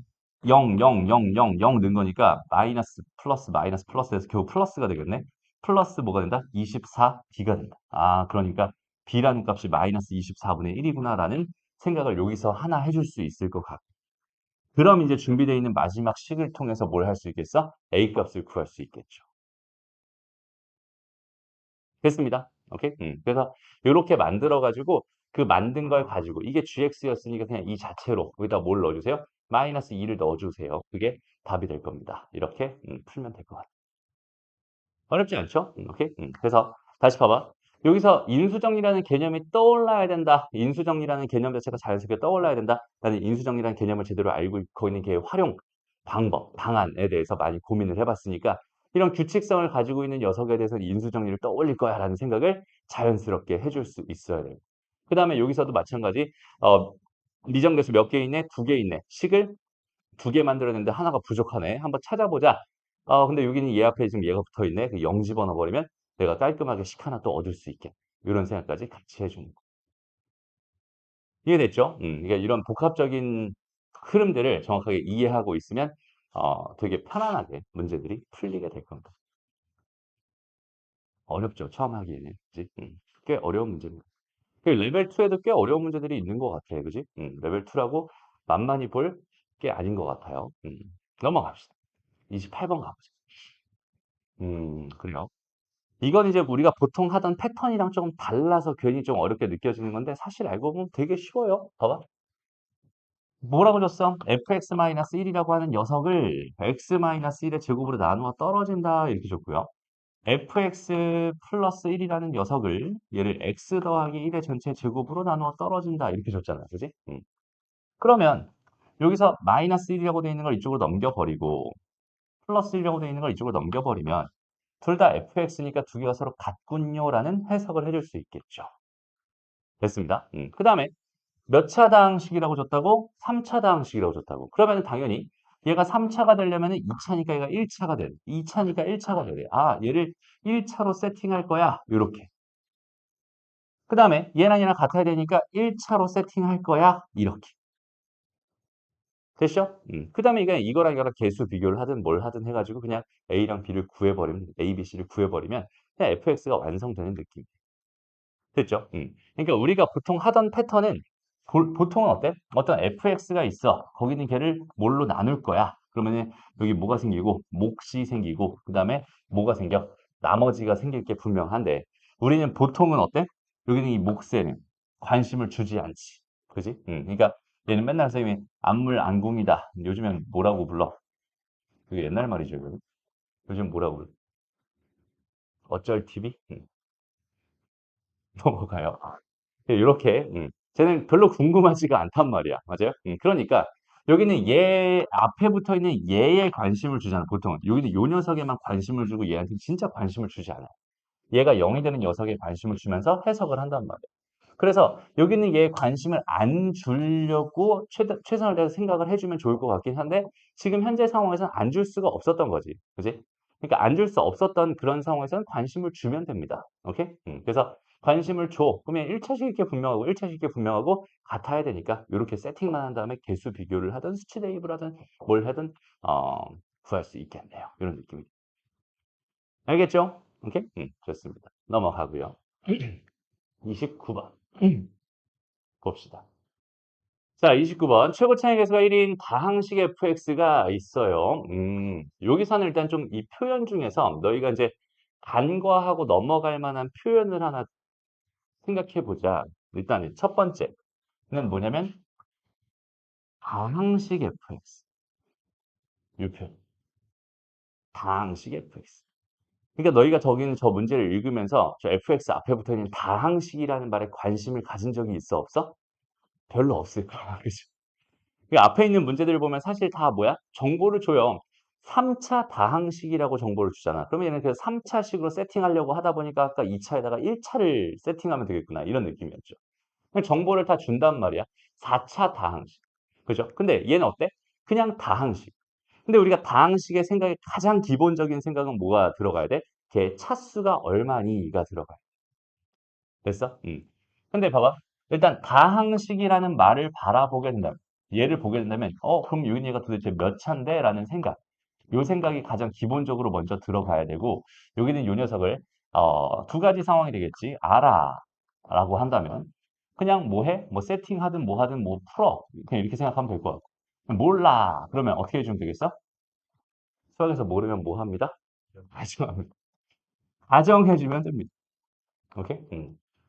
0, 0, 0, 0, 0 넣은 거니까 마이너스 플러스에서 겨우 플러스가 되겠네. 플러스 뭐가 된다? 24B가 된다. 아, 그러니까 B라는 값이 마이너스 24분의 1이구나라는 생각을 여기서 하나 해줄 수 있을 것 같고. 그럼 이제 준비되어 있는 마지막 식을 통해서 뭘 할 수 있겠어? A 값을 구할 수 있겠죠. 됐습니다. 오케이? 그래서 이렇게 만들어가지고 그 만든 걸 가지고 이게 gx였으니까 그냥 이 자체로 여기다 뭘 넣어주세요? 마이너스 2를 넣어주세요. 그게 답이 될 겁니다. 이렇게 풀면 될 것 같아요. 어렵지 않죠? 오케이? 그래서 다시 봐봐. 여기서 인수정리라는 개념이 떠올라야 된다. 인수정리라는 개념 자체가 자연스럽게 떠올라야 된다. 나는 인수정리라는 개념을 제대로 알고 있는 게 활용 방법, 방안에 대해서 많이 고민을 해봤으니까 이런 규칙성을 가지고 있는 녀석에 대해서 인수정리를 떠올릴 거야 라는 생각을 자연스럽게 해줄 수 있어야 돼요. 그 다음에 여기서도 마찬가지 미정계수 몇 개 있네? 두 개 있네. 식을 두 개 만들어냈는데 하나가 부족하네. 한번 찾아보자. 근데 여기는 얘 앞에 지금 얘가 붙어 있네. 그 0 집어넣어 버리면 내가 깔끔하게 식 하나 또 얻을 수 있게. 이런 생각까지 같이 해주는 거. 이해됐죠? 그러니까 이런 복합적인 흐름들을 정확하게 이해하고 있으면 되게 편안하게 문제들이 풀리게 될 겁니다. 어렵죠. 처음 하기에는. 그지? 꽤 어려운 문제입니다. 그 레벨 2에도 꽤 어려운 문제들이 있는 것 같아. 그지? 레벨 2라고 만만히 볼 게 아닌 것 같아요. 넘어갑시다. 28번 가보자. 그래요. 이건 이제 우리가 보통 하던 패턴이랑 조금 달라서 괜히 좀 어렵게 느껴지는 건데 사실 알고 보면 되게 쉬워요. 봐봐. 뭐라고 줬어? fx-1이라고 하는 녀석을 x-1의 제곱으로 나누어 떨어진다 이렇게 줬고요. fx 플러스 1이라는 녀석을 얘를 x 더하기 1의 전체 제곱으로 나누어 떨어진다 이렇게 줬잖아. 그지? 그러면 여기서 마이너스 1이라고 되어 있는 걸 이쪽으로 넘겨버리고 플러스 1이라고 되어 있는 걸 이쪽으로 넘겨버리면 둘 다 fx니까 두 개가 서로 같군요라는 해석을 해줄 수 있겠죠. 됐습니다. 그 다음에 몇 차당식이라고 줬다고? 3차당식이라고 줬다고. 그러면 당연히 얘가 3차가 되려면 2차니까 얘가 1차가 돼. 2차니까 1차가 돼. 얘를 1차로 세팅할 거야. 이렇게. 그 다음에 얘랑 얘랑 같아야 되니까 1차로 세팅할 거야. 이렇게. 됐죠? 그 다음에 이거랑 개수 비교를 하든 뭘 하든 해가지고 그냥 A랑 B를 구해버리면, A, B, C를 구해버리면 그냥 fx가 완성되는 느낌. 됐죠? 그러니까 우리가 보통 하던 패턴은 보통은 어때? 어떤 fx가 있어. 거기는 걔를 뭘로 나눌 거야. 그러면은 여기 뭐가 생기고 몫이 생기고 그 다음에 뭐가 생겨? 나머지가 생길 게 분명한데 우리는 보통은 어때? 여기는 이 몫에는 관심을 주지 않지. 그지? 그러니까 얘는 맨날 선생님이 안물안궁이다. 요즘엔 뭐라고 불러? 그게 옛날 말이죠. 이거. 요즘 뭐라고 불러? 어쩔 TV? 넘어가요. 이렇게 쟤는 별로 궁금하지가 않단 말이야. 맞아요? 그러니까 여기는 얘 앞에 붙어 있는 얘에 관심을 주잖아. 보통은 여기는 요 녀석에만 관심을 주고 얘한테 진짜 관심을 주지 않아. 얘가 0이 되는 녀석에 관심을 주면서 해석을 한단 말이야. 그래서 여기는 얘에 관심을 안 주려고 최선을 다해서 생각을 해주면 좋을 것 같긴 한데 지금 현재 상황에서는 안 줄 수가 없었던 거지. 그지? 그러니까 안 줄 수 없었던 그런 상황에서는 관심을 주면 됩니다. 오케이? 그래서 관심을 줘. 그러면 1차식 이렇게 분명하고 1차식 이렇게 분명하고 같아야 되니까 이렇게 세팅만 한 다음에 개수 비교를 하든 수치 대입을 하든 뭘 하든 어, 구할 수 있겠네요. 이런 느낌이죠. 알겠죠? 오케이? 좋습니다. 넘어가고요. 29번 봅시다. 자, 29번. 최고 차이 계수가 1인 다항식 fx가 있어요. 여기서는 일단 좀 이 표현 중에서 너희가 이제 간과하고 넘어갈 만한 표현을 하나 생각해 보자. 일단 첫 번째는 뭐냐면 다항식 fx. 이 표현. 다항식 fx. 그러니까 너희가 저기는 저 문제를 읽으면서 저 fx 앞에 붙어 있는 다항식이라는 말에 관심을 가진 적이 있어 없어? 별로 없을 거야. 그죠? 그 앞에 있는 문제들을 보면 사실 다 뭐야? 정보를 줘요. 3차 다항식이라고 정보를 주잖아. 그러면 얘는 그 3차식으로 세팅하려고 하다 보니까 아까 2차에다가 1차를 세팅하면 되겠구나. 이런 느낌이었죠. 정보를 다 준단 말이야. 4차 다항식. 그죠? 근데 얘는 어때? 그냥 다항식. 근데 우리가 다항식의 생각에 가장 기본적인 생각은 뭐가 들어가야 돼? 걔 차수가 얼마니가 들어가야 돼. 됐어? 근데 봐봐. 일단 다항식이라는 말을 바라보게 된다면 얘를 보게 된다면 그럼 이 얘가 도대체 몇 차인데? 라는 생각. 요 생각이 가장 기본적으로 먼저 들어가야 되고 여기는 요 녀석을 두 가지 상황이 되겠지. 알아 라고 한다면 그냥 뭐 해? 뭐 세팅하든 뭐 하든 뭐 풀어. 그냥 이렇게 생각하면 될 것 같고 몰라. 그러면 어떻게 해주면 되겠어? 수학에서 모르면 뭐 합니다? 가정합니다. 가정해주면 됩니다. 오케이?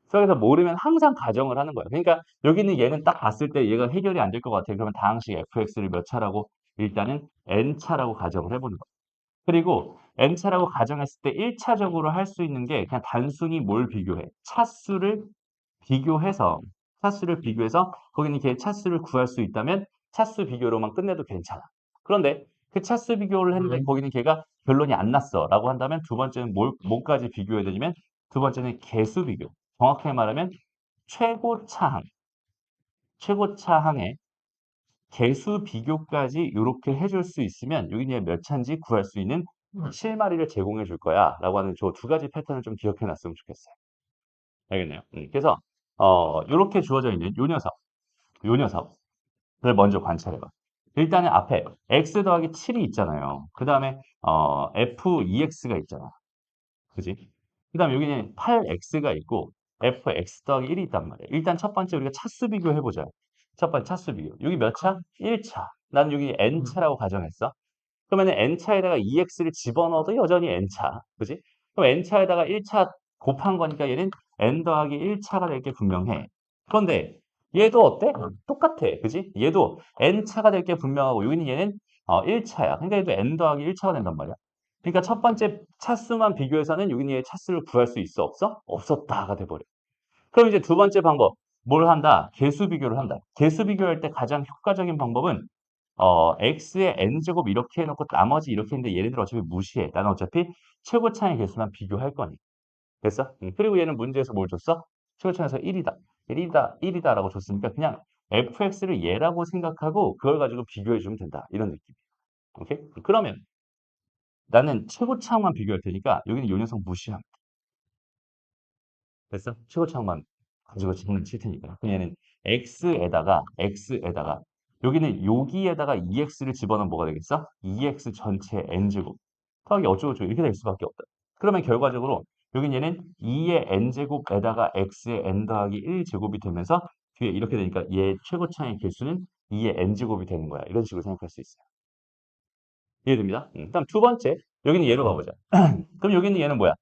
수학에서 모르면 항상 가정을 하는 거야. 그러니까 여기는 얘는 딱 봤을 때 얘가 해결이 안 될 것 같아. 그러면 다항식 fx를 몇 차라고 일단은 n차라고 가정을 해보는 거야. 그리고 n차라고 가정했을 때 1차적으로 할 수 있는 게 그냥 단순히 뭘 비교해? 비교해서 차수를 비교해서 거기는 걔 차수를 구할 수 있다면 차수 비교로만 끝내도 괜찮아. 그런데 그 차수 비교를 했는데 거기는 걔가 결론이 안 났어 라고 한다면 두 번째는 뭐까지 비교해야 되냐면 두 번째는 개수 비교. 정확하게 말하면 최고 차항. 최고차 항에 개수 비교까지 이렇게 해줄 수 있으면 여기 이제 몇 차인지 구할 수 있는 실마리를 제공해 줄 거야 라고 하는 저 두 가지 패턴을 좀 기억해 놨으면 좋겠어요. 알겠네요. 그래서 이렇게 주어져 있는 요 녀석을 먼저 관찰해봐. 일단은 앞에 x 더하기 7이 있잖아요. 그 다음에 f2x가 있잖아. 그지? 그 다음에 여기는 8x가 있고 fx 더하기 1이 있단 말이야. 일단 첫 번째 우리가 차수 비교해보자. 첫 번째 차수 비교. 여기 몇 차? 1차. 난 여기 n차라고 가정했어. 그러면 n차에다가 2x를 집어넣어도 여전히 n차. 그지? 그럼 n차에다가 1차 곱한 거니까 얘는 n 더하기 1차가 될 게 분명해. 그런데 얘도 어때? 똑같아. 그지? 얘도 n차가 될 게 분명하고 여기는 얘는 1차야. 그러니까 얘도 n 더하기 1차가 된단 말이야. 그러니까 첫 번째 차수만 비교해서는 여기는 얘의 차수를 구할 수 있어? 없어? 없었다가 돼버려. 그럼 이제 두 번째 방법. 뭘 한다? 개수 비교를 한다. 개수 비교할 때 가장 효과적인 방법은 x의 n제곱 이렇게 해놓고 나머지 이렇게 했는데 얘네들 어차피 무시해. 나는 어차피 최고차의 개수만 비교할 거니. 됐어? 그리고 얘는 문제에서 뭘 줬어? 최고차에서 1이다. 1이다라고 줬으니까 그냥 fx를 얘라고 생각하고 그걸 가지고 비교해주면 된다. 이런 느낌. 오케이? 그러면 나는 최고차만 비교할 테니까 여기는 요 녀석 무시함. 됐어? 최고차만 가지고 장난칠 테니까. 그럼 얘는 x에다가 여기는 여기에다가 2x를 집어넣으면 뭐가 되겠어? 2x 전체 n제곱 더하기 어쩌고저쩌고 이렇게 될 수밖에 없다. 그러면 결과적으로 여긴 얘는 2의 n제곱에다가 x의 n 더하기 1제곱이 되면서 뒤에 이렇게 되니까 얘 최고차의 개수는 2의 n제곱이 되는 거야. 이런 식으로 생각할 수 있어요. 이해됩니다? 그다음 두 번째 여기는 얘로 가보자. 그럼 여기는 얘는 뭐야?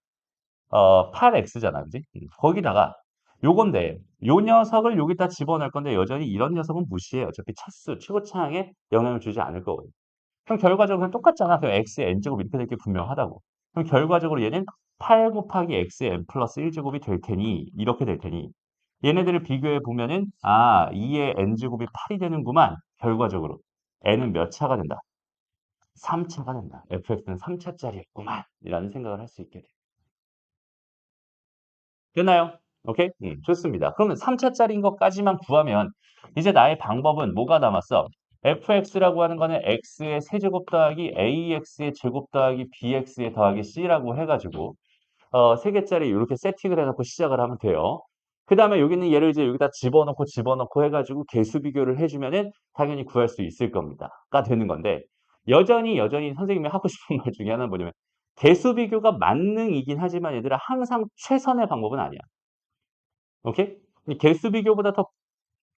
8x잖아, 그지? 거기다가 요건데 요 녀석을 여기다 집어넣을 건데 여전히 이런 녀석은 무시해. 어차피 차수, 최고차항에 영향을 주지 않을 거거든. 그럼 결과적으로 그냥 똑같잖아. 그럼 x의 n제곱 이렇게 될 게 분명하다고. 그럼 결과적으로 얘는 8 곱하기 x의 n 플러스 1제곱이 될 테니 이렇게 될 테니 얘네들을 비교해 보면은 2의 n제곱이 8이 되는구만. 결과적으로 n은 몇 차가 된다? 3차가 된다. fx는 3차짜리였구만. 이라는 생각을 할 수 있게 돼. 됐나요? 오케이? 좋습니다. 그러면 3차짜리인 것까지만 구하면 이제 나의 방법은 뭐가 남았어? fx라고 하는 거는 x의 세제곱 더하기 ax의 제곱 더하기 bx의 더하기 c라고 해가지고 세 개짜리 이렇게 세팅을 해놓고 시작을 하면 돼요. 그 다음에 여기는 얘를 이제 여기다 집어넣고 해가지고 개수 비교를 해주면은 당연히 구할 수 있을 겁니다.가 되는 건데 여전히 선생님이 하고 싶은 말 중에 하나는 뭐냐면 개수 비교가 만능이긴 하지만 얘들아 항상 최선의 방법은 아니야. 오케이? 이 개수 비교보다 더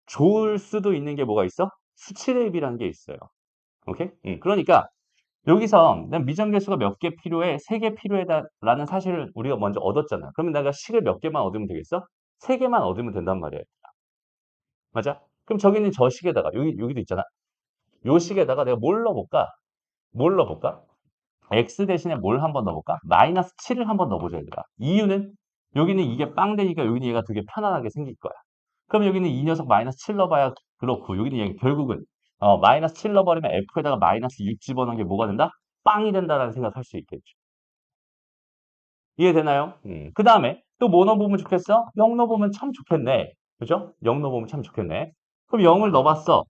좋을 수도 있는 게 뭐가 있어? 수치 대입이라는 게 있어요. 오케이? 그러니까 여기서 난 미정계수가 몇 개 필요해? 3개 필요해라는 사실을 우리가 먼저 얻었잖아. 그러면 내가 식을 몇 개만 얻으면 되겠어? 3개만 얻으면 된단 말이야. 맞아? 그럼 저기는 저 식에다가 여기도 있잖아. 요 식에다가 내가 뭘 넣어볼까? 뭘 넣어볼까? x 대신에 뭘 한번 넣어볼까? 마이너스 7을 한번 넣어보자 얘들아. 이유는 여기는 이게 빵 되니까 여기는 얘가 되게 편안하게 생길 거야. 그럼 여기는 이 녀석 마이너스 7 넣어봐야 그렇고 여기는 얘 결국은 마이너스 7 넣어버리면 f에다가 마이너스 6 집어넣은 게 뭐가 된다? 빵이 된다라는 생각할 수 있겠죠. 이해되나요? 그 다음에 또 뭐 넣어보면 좋겠어? 0 넣어보면 참 좋겠네. 그죠? 0 넣어보면 참 좋겠네. 그럼 0을 넣어봤어.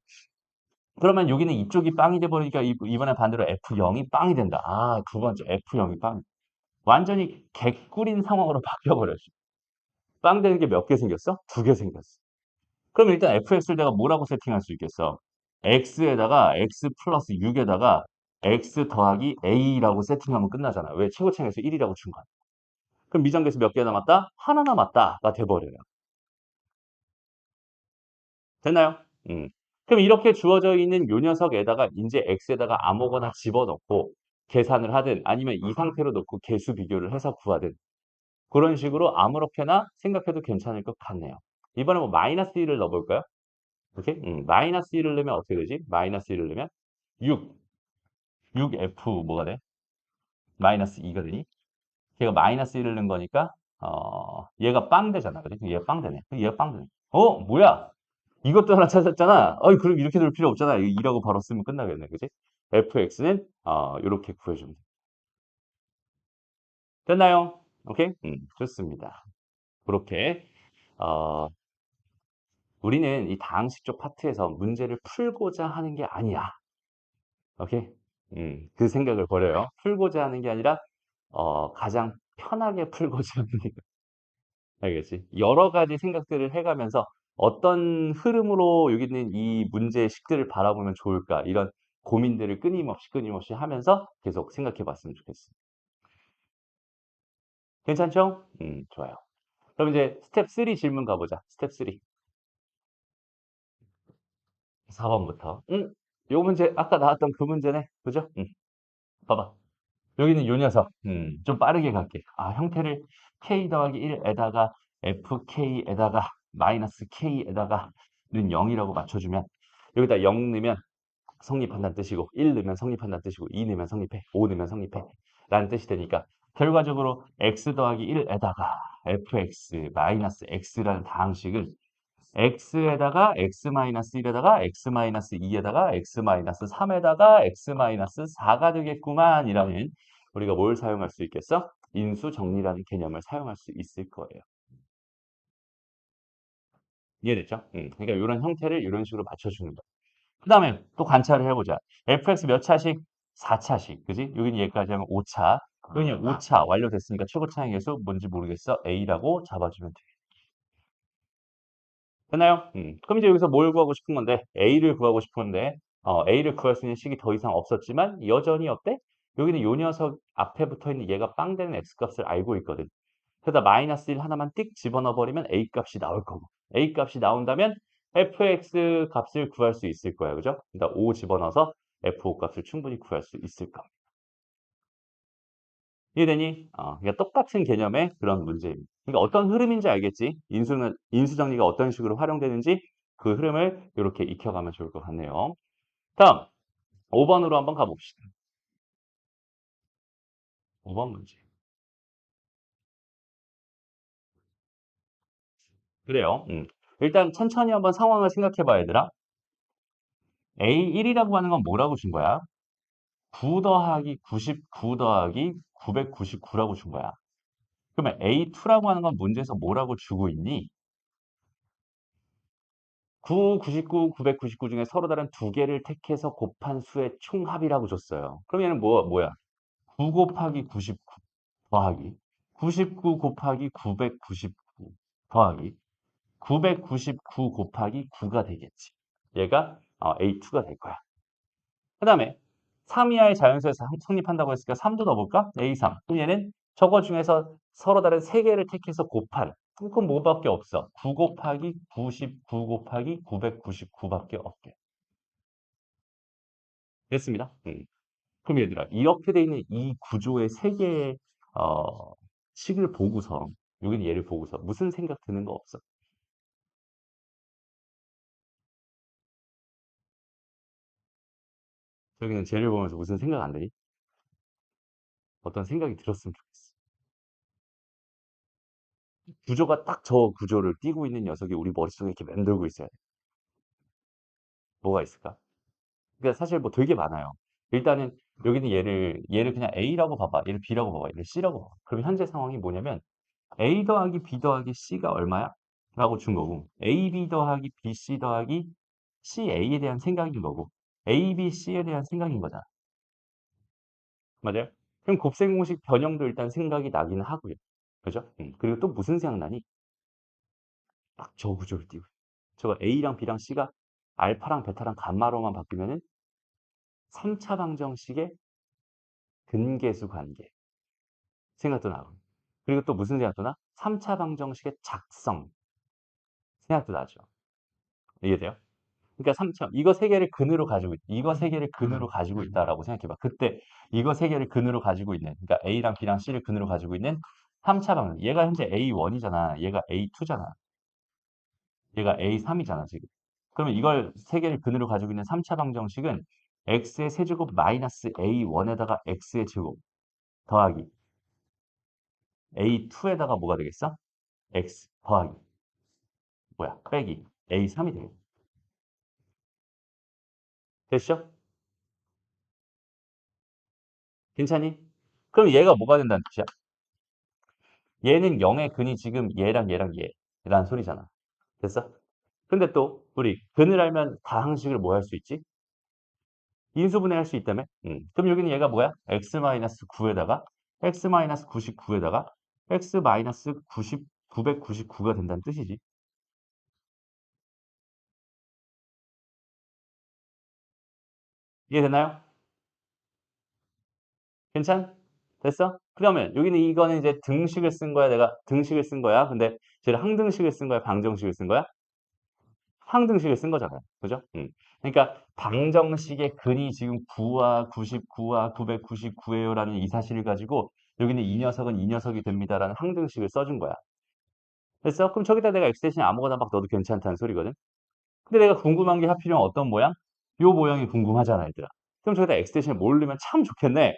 그러면 여기는 이쪽이 빵이 돼버리니까 이번에 반대로 F0이 빵이 된다. 두 번째 F0이 빵. 완전히 개꿀인 상황으로 바뀌어버렸어. 빵 되는 게 몇 개 생겼어? 2개 생겼어. 그럼 일단 fx를 내가 뭐라고 세팅할 수 있겠어? x에다가 x 플러스 6에다가 x 더하기 a라고 세팅하면 끝나잖아. 왜? 최고차에서 1이라고 준 거야. 그럼 미정계수 몇 개 남았다? 하나 남았다가 돼버려요. 됐나요? 그럼 이렇게 주어져 있는 요 녀석에다가 이제 x에다가 아무거나 집어넣고 계산을 하든 아니면 이 상태로 놓고 개수 비교를 해서 구하든 그런 식으로 아무렇게나 생각해도 괜찮을 것 같네요. 이번에 뭐 마이너스 1을 넣어볼까요? 오케이? 마이너스 1을 넣으면 어떻게 되지? 마이너스 1을 넣으면 6, 6F 뭐가 돼? 마이너스 2가 되니? 걔가 마이너스 1을 넣은 거니까 얘가 빵 되잖아. 그지? 얘가 빵 되네. 얘가 빵 되네. 뭐야? 이것도 하나 찾았잖아. 그럼 이렇게 넣을 필요 없잖아. 2라고 바로 쓰면 끝나겠네. 그지? fx는 이렇게 구해주면 돼. 됐나요? 오케이? 좋습니다. 그렇게 어, 우리는 이 다항식 쪽 파트에서 문제를 풀고자 하는 게 아니야. 오케이? 그 생각을 버려요. 풀고자 하는 게 아니라 가장 편하게 풀고자 하는 게 알겠지? 여러 가지 생각들을 해가면서 어떤 흐름으로 여기 있는 이 문제의 식들을 바라보면 좋을까 이런 고민들을 끊임없이 하면서 계속 생각해 봤으면 좋겠어. 괜찮죠? 좋아요. 그럼 이제 스텝 3 질문 가보자. 스텝 3. 4번부터. 요 문제 아까 나왔던 그 문제네. 그죠? 봐봐. 여기는 요 녀석. 좀 빠르게 갈게. 아, 형태를 k 더하기 1에다가 fk에다가 마이너스 k에다가 는 0이라고 맞춰주면 여기다 0 넣으면 성립한다는 뜻이고 1 넣으면 성립한다는 뜻이고 2 넣으면 성립해. 5 넣으면 성립해. 라는 뜻이 되니까 결과적으로 x 더하기 1에다가 fx 마이너스 x라는 다항식을 x에다가 x-1에다가 x-2에다가 x-3에다가 x-4가 되겠구만 이라는 우리가 뭘 사용할 수 있겠어? 인수 정리라는 개념을 사용할 수 있을 거예요. 이해됐죠? 그러니까 이런 형태를 이런 식으로 맞춰주는 거야. 그 다음에 또 관찰을 해보자. fx 몇 차식? 4차식. 그지? 여기는 여기까지 하면 5차. 여기는 5차 완료됐으니까 최고 차항 계수 뭔지 모르겠어. a라고 잡아주면 돼. 됐나요? 그럼 이제 여기서 뭘 구하고 싶은 건데 A를 구하고 싶은 건데 A를 구할 수 있는 식이 더 이상 없었지만 여전히 어때? 여기는 요 녀석 앞에 붙어있는 얘가 빵 되는 X값을 알고 있거든. 그러다 마이너스 1 하나만 띡 집어넣어 버리면 A 값이 나올 거고 A 값이 나온다면 fx 값을 구할 수 있을 거야. 그죠? 그러니까 5 집어넣어서 f5 값을 충분히 구할 수 있을 겁니다. 이해되니? 그러니까 똑같은 개념의 그런 문제입니다. 그러니까 어떤 흐름인지 알겠지? 인수정리가 어떤 식으로 활용되는지 그 흐름을 이렇게 익혀가면 좋을 것 같네요. 다음, 5번으로 한번 가봅시다. 5번 문제. 그래요. 일단 천천히 한번 상황을 생각해 봐야 되라. A1이라고 하는 건 뭐라고 준 거야? 9 더하기 99 더하기 999라고 준 거야. 그러면 A2라고 하는 건 문제에서 뭐라고 주고 있니? 9, 99, 999 중에 서로 다른 두 개를 택해서 곱한 수의 총합이라고 줬어요. 그럼 얘는 뭐야? 9 곱하기 99 더하기 99 곱하기 999 더하기 999 곱하기 9가 되겠지. 얘가 A2가 될 거야. 그 다음에 3 이하의 자연수에서 성립한다고 했으니까 3도 넣어볼까? A3. 그럼 얘는 저거 중에서 서로 다른 세 개를 택해서 곱한 그건 뭐밖에 없어? 9 곱하기 99 곱하기 999밖에 없게. 됐습니다. 그럼 얘들아, 이렇게 돼 있는 이 구조의 세 개의 식을 보고서, 여기는 얘를 보고서 무슨 생각 드는 거 없어? 저기는 쟤를 보면서 무슨 생각 안 들니? 어떤 생각이 들었으면 좋겠어. 구조가 딱 저 구조를 띄고 있는 녀석이 우리 머릿속에 이렇게 맴돌고 있어야 돼. 뭐가 있을까? 그러니까 사실 뭐 되게 많아요. 일단은 여기는 얘를 그냥 A라고 봐봐. 얘를 B라고 봐봐. 얘를 C라고 봐봐. 그럼 현재 상황이 뭐냐면 A 더하기 B 더하기 C가 얼마야? 라고 준 거고 AB 더하기 BC 더하기 CA에 대한 생각인 거고 ABC에 대한 생각인 거잖아. 맞아요? 그럼 곱셈 공식 변형도 일단 생각이 나기는 하고요. 그죠? 그리고 또 무슨 생각나니? 딱 저 구조를 띄고 저거 A랑 B랑 C가 알파랑 베타랑 감마로만 바뀌면은 3차 방정식의 근계수 관계 생각도 나고 그리고 또 무슨 생각도 나? 3차 방정식의 작성 생각도 나죠. 이해돼요? 그러니까 3차 이거 세 개를 근으로 가지고 이거 세 개를 근으로 가지고 있다라고 생각해 봐. 그때 이거 세 개를 근으로 가지고 있는 그러니까 A랑 B랑 C를 근으로 가지고 있는 3차 방정. 얘가 현재 A1이잖아. 얘가 A2잖아. 얘가 A3이잖아, 지금. 그러면 이걸 세 개를 근으로 가지고 있는 3차 방정식은 x의 세제곱 마이너스 A1에다가 x의 제곱 더하기 A2에다가 뭐가 되겠어? x 더하기 뭐야? 빼기 A3이 되겠네. 됐죠? 괜찮니? 그럼 얘가 뭐가 된다는 뜻이야? 얘는 0의 근이 지금 얘랑 얘랑 얘라는 소리잖아. 됐어? 근데 또 우리 근을 알면 다항식을 뭐 할 수 있지? 인수분해할 수 있다며? 그럼 여기는 얘가 뭐야? x-9에다가 x-99에다가 x-90 999가 된다는 뜻이지. 이해됐나요? 괜찮? 됐어? 그러면 여기는 이거는 이제 등식을 쓴 거야. 내가 등식을 쓴 거야. 근데 쟤를 항등식을 쓴 거야. 방정식을 쓴 거야? 항등식을 쓴 거잖아요. 그죠? 그러니까 방정식의 근이 지금 9와 99와 999예요라는 이 사실을 가지고 여기는 이 녀석은 이 녀석이 됩니다라는 항등식을 써준 거야. 됐어? 그럼 저기다 내가 x 대신 아무거나 막 넣어도 괜찮다는 소리거든. 근데 내가 궁금한 게 하필이면 어떤 모양? 요 모양이 궁금하잖아, 얘들아. 그럼 저기다 x 대신에 뭘 넣으면 참 좋겠네.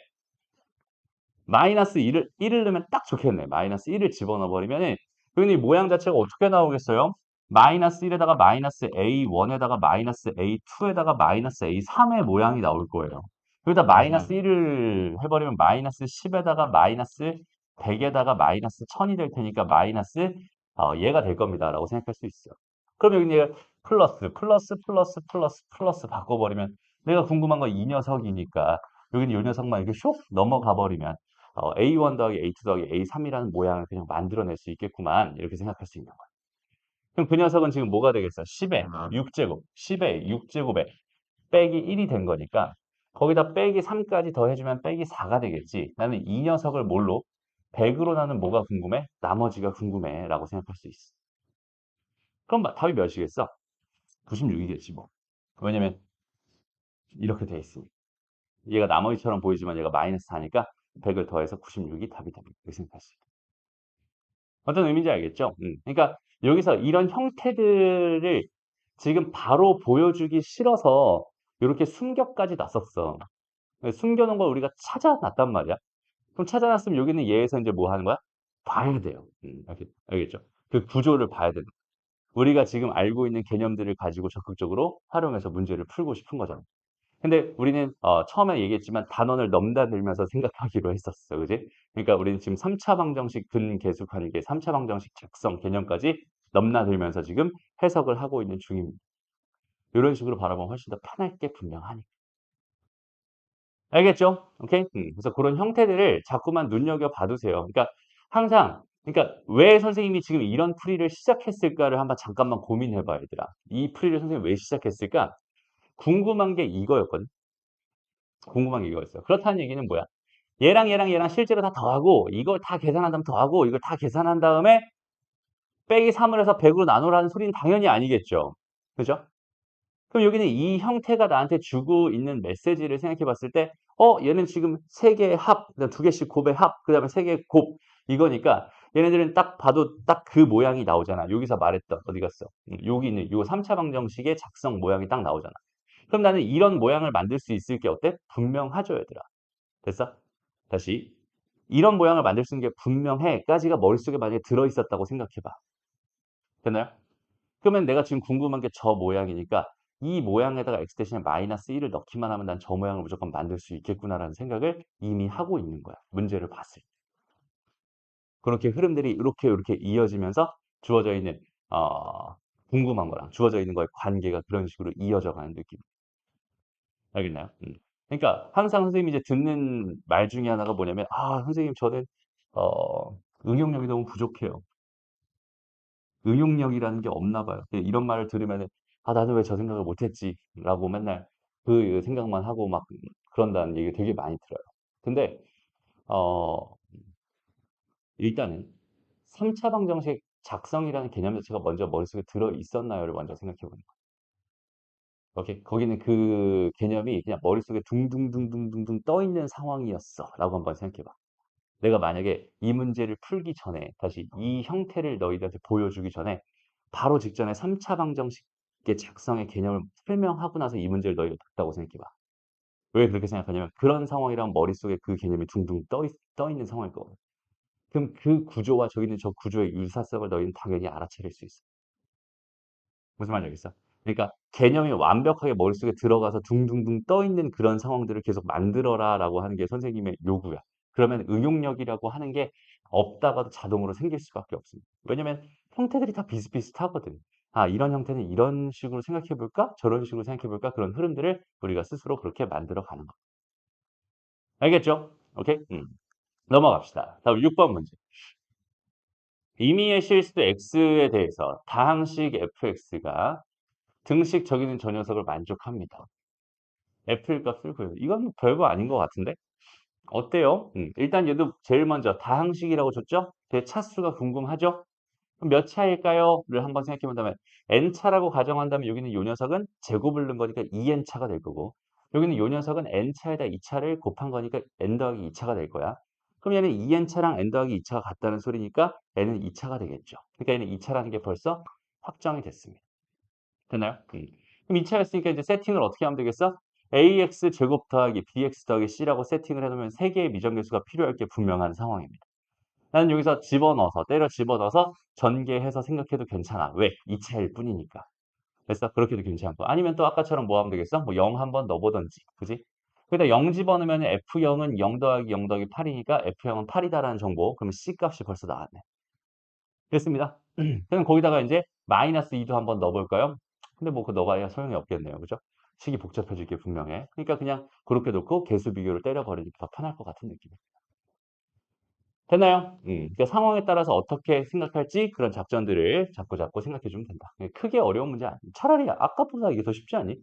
마이너스 1을 넣으면 딱 좋겠네. 마이너스 1을 집어넣어 버리면은 여기 이 모양 자체가 어떻게 나오겠어요? 마이너스 1에다가 마이너스 A1에다가 마이너스 A2에다가 마이너스 A3의 모양이 나올 거예요. 여기다 마이너스 1을 해버리면 마이너스 10에다가 마이너스 100에다가 마이너스 1000이 될 테니까 마이너스 얘가 될 겁니다. 라고 생각할 수 있어요. 그럼 여기 얘가 플러스 바꿔버리면 내가 궁금한 건 이 녀석이니까 여기는 이 녀석만 이렇게 슉 넘어가 버리면 A1 더하기 A2 더하기 A3이라는 모양을 그냥 만들어낼 수 있겠구만. 이렇게 생각할 수 있는 거야. 그럼 그 녀석은 지금 뭐가 되겠어? 10의 6제곱, 10의 6제곱에 빼기 1이 된 거니까 거기다 빼기 3까지 더해주면 빼기 4가 되겠지. 나는 이 녀석을 뭘로? 100으로 나는 뭐가 궁금해? 나머지가 궁금해. 라고 생각할 수 있어. 그럼 답이 몇이겠어? 96이겠지 뭐. 왜냐면 이렇게 돼 있으니까. 얘가 나머지처럼 보이지만 얘가 마이너스 4니까 100을 더해서 96이 답이 됩니다. 이렇게 생각할 수 있다. 어떤 의미인지 알겠죠? 그러니까 여기서 이런 형태들을 지금 바로 보여주기 싫어서 이렇게 숨겨까지 놨었어. 숨겨놓은 걸 우리가 찾아놨단 말이야. 그럼 찾아놨으면 여기는 얘에서 이제 뭐 하는 거야? 봐야 돼요. 알겠죠? 그 구조를 봐야 된다. 우리가 지금 알고 있는 개념들을 가지고 적극적으로 활용해서 문제를 풀고 싶은 거잖아. 근데 우리는 처음에 얘기했지만 단원을 넘나들면서 생각하기로 했었어. 그지? 그러니까 우리는 지금 3차 방정식 근계수 관계, 3차 방정식 작성 개념까지 넘나들면서 지금 해석을 하고 있는 중입니다. 이런 식으로 바라보면 훨씬 더 편할 게 분명하니까. 알겠죠? 오케이? 그래서 그런 형태들을 자꾸만 눈여겨봐두세요. 그러니까 항상 그러니까 왜 선생님이 지금 이런 풀이를 시작했을까를 한번 잠깐만 고민해봐, 얘들아. 이 풀이를 선생님이 왜 시작했을까? 궁금한 게 이거였거든. 궁금한 게 이거였어. 그렇다는 얘기는 뭐야? 얘랑 실제로 다 더하고 이걸 다 계산한 다음 더하고 이걸 다 계산한 다음에 빼기 3을 해서 100으로 나누라는 소리는 당연히 아니겠죠. 그죠? 그럼 여기는 이 형태가 나한테 주고 있는 메시지를 생각해 봤을 때, 얘는 지금 세 개의 합, 두 개씩 곱의 합, 그 다음에 세 개의 곱, 이거니까 얘네들은 딱 봐도 딱 그 모양이 나오잖아. 여기서 말했던, 어디 갔어? 여기 있는 요 3차 방정식의 작성 모양이 딱 나오잖아. 그럼 나는 이런 모양을 만들 수 있을 게 어때? 분명하죠, 얘들아. 됐어? 다시. 이런 모양을 만들 수 있는 게 분명해까지가 머릿속에 만약에 들어있었다고 생각해봐. 됐나요? 그러면 내가 지금 궁금한 게 저 모양이니까 이 모양에다가 x 대신에 마이너스 1을 넣기만 하면 난 저 모양을 무조건 만들 수 있겠구나라는 생각을 이미 하고 있는 거야. 문제를 봤을 때. 그렇게 흐름들이 이렇게 이어지면서 주어져 있는 궁금한 거랑 주어져 있는 거의 관계가 그런 식으로 이어져 가는 느낌. 알겠나요? 그러니까 항상 선생님이 이제 듣는 말 중에 하나가 뭐냐면 선생님 저는 어, 응용력이 너무 부족해요. 응용력이라는 게 없나 봐요. 이런 말을 들으면 나도 왜 저 생각을 못했지? 라고 맨날 그 생각만 하고 막 그런다는 얘기 되게 많이 들어요. 근데 어, 일단은 3차 방정식 작성이라는 개념 자체가 먼저 머릿속에 들어 있었나요를 먼저 생각해 보는 거예요. 오케이? 거기는 그 개념이 그냥 머릿속에 둥둥둥둥둥둥 떠 있는 상황이었어. 라고 한번 생각해 봐. 내가 만약에 이 문제를 풀기 전에 다시 이 형태를 너희들한테 보여주기 전에 바로 직전에 3차 방정식의 작성의 개념을 설명하고 나서 이 문제를 너희가 뒀다고 생각해 봐. 왜 그렇게 생각하냐면 그런 상황이랑 머릿속에 그 개념이 둥둥 떠 있는 상황일 거거든. 그럼 그 구조와 저기 있는 저 구조의 유사성을 너희는 당연히 알아차릴 수 있어. 무슨 말인지 알겠어? 그러니까 개념이 완벽하게 머릿속에 들어가서 둥둥둥 떠 있는 그런 상황들을 계속 만들어라라고 하는 게 선생님의 요구야. 그러면 응용력이라고 하는 게 없다가도 자동으로 생길 수밖에 없습니다. 왜냐면 형태들이 다 비슷비슷하거든. 아, 이런 형태는 이런 식으로 생각해 볼까? 저런 식으로 생각해 볼까? 그런 흐름들을 우리가 스스로 그렇게 만들어 가는 거. 알겠죠? 오케이? 넘어갑시다. 다음 6번 문제. 임의의 실수 x에 대해서 다항식 fx가 등식 적이는 저 녀석을 만족합니다. f의 값을 구해요. 이건 뭐 별거 아닌 것 같은데? 어때요? 일단 얘도 제일 먼저 다항식이라고 줬죠? 그 차수가 궁금하죠? 그럼 몇 차일까요?를 한번 생각해 본다면 n차라고 가정한다면 여기는 요 녀석은 제곱을 넣은 거니까 2n차가 될 거고 여기는 요 녀석은 n차에다 2차를 곱한 거니까 n 더하기 2차가 될 거야. 그럼 얘는 2n차랑 n 더하기 2차가 같다는 소리니까 n은 2차가 되겠죠. 그러니까 얘는 2차라는 게 벌써 확정이 됐습니다. 됐나요? 그럼 2차였으니까 이제 세팅을 어떻게 하면 되겠어? ax 제곱 더하기 bx 더하기 c라고 세팅을 해놓으면 3개의 미정계수가 필요할 게 분명한 상황입니다. 나는 여기서 집어넣어서 때려 집어넣어서 전개해서 생각해도 괜찮아. 왜? 2차일 뿐이니까. 그래서 그렇게도 괜찮고 아니면 또 아까처럼 뭐 하면 되겠어? 뭐 0 한번 넣어보던지 그지? 그러다 0 집어넣으면 F0은 0 더하기 0 더하기 8이니까 F0은 8이다라는 정보 그러면 C값이 벌써 나왔네. 됐습니다. 그럼 거기다가 이제 마이너스 2도 한번 넣어볼까요? 근데 뭐 그 넣어봐야 소용이 없겠네요. 그죠? 식이 복잡해질 게 분명해. 그러니까 그냥 그렇게 놓고 개수 비교를 때려버리니까 더 편할 것 같은 느낌. 됐나요? 그러니까 상황에 따라서 어떻게 생각할지 그런 작전들을 자꾸 생각해 주면 된다. 크게 어려운 문제 아니야. 차라리 아까보다 이게 더 쉽지 않니?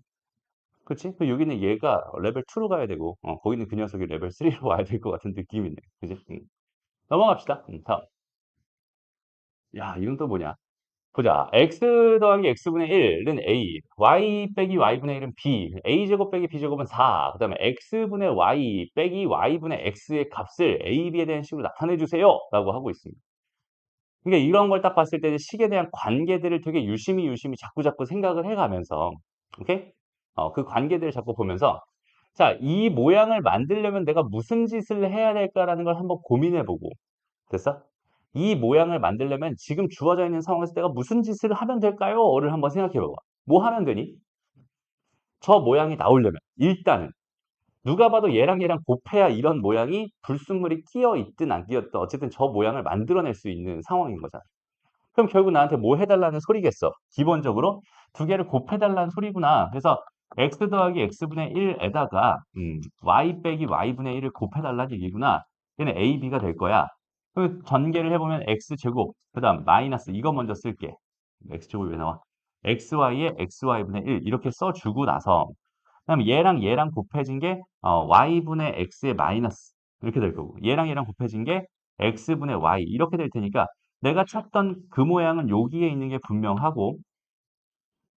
그렇지? 그 여기는 얘가 레벨 2로 가야 되고 거기는 그 녀석이 레벨 3로 와야 될 것 같은 느낌이네. 그지? 넘어갑시다. 다음. 야, 이건 또 뭐냐? 보자. x 더하기 x분의 1은 a, y 빼기 y분의 1은 b, a제곱 빼기 b제곱은 4, 그 다음에 x분의 y 빼기 y분의 x의 값을 a, b에 대한 식으로 나타내 주세요. 라고 하고 있습니다. 그러니까 이런 걸 딱 봤을 때 식에 대한 관계들을 되게 유심히 자꾸 생각을 해가면서, 오케이? 그 관계들을 자꾸 보면서, 자, 이 모양을 만들려면 내가 무슨 짓을 해야 될까라는 걸 한번 고민해보고, 됐어? 이 모양을 만들려면 지금 주어져 있는 상황에서 내가 무슨 짓을 하면 될까요?를 한번 생각해봐봐. 뭐 하면 되니? 저 모양이 나오려면 일단은 누가 봐도 얘랑 곱해야 이런 모양이 불순물이 끼어 있든 안 끼었든 어쨌든 저 모양을 만들어낼 수 있는 상황인 거잖아. 그럼 결국 나한테 뭐 해달라는 소리겠어. 기본적으로 두 개를 곱해달라는 소리구나. 그래서 x 더하기 x분의 1에다가 y 빼기 y분의 1을 곱해달라는 얘기구나. 얘는 a, b가 될 거야. 그 전개를 해보면 x제곱, 그 다음 마이너스 이거 먼저 쓸게. x제곱이 왜 나와? xy에 xy분의 1 이렇게 써주고 나서 그다음에 얘랑 곱해진 게 y분의 x의 마이너스 이렇게 될 거고 얘랑 곱해진 게 x분의 y 이렇게 될 테니까 내가 찾던 그 모양은 여기에 있는 게 분명하고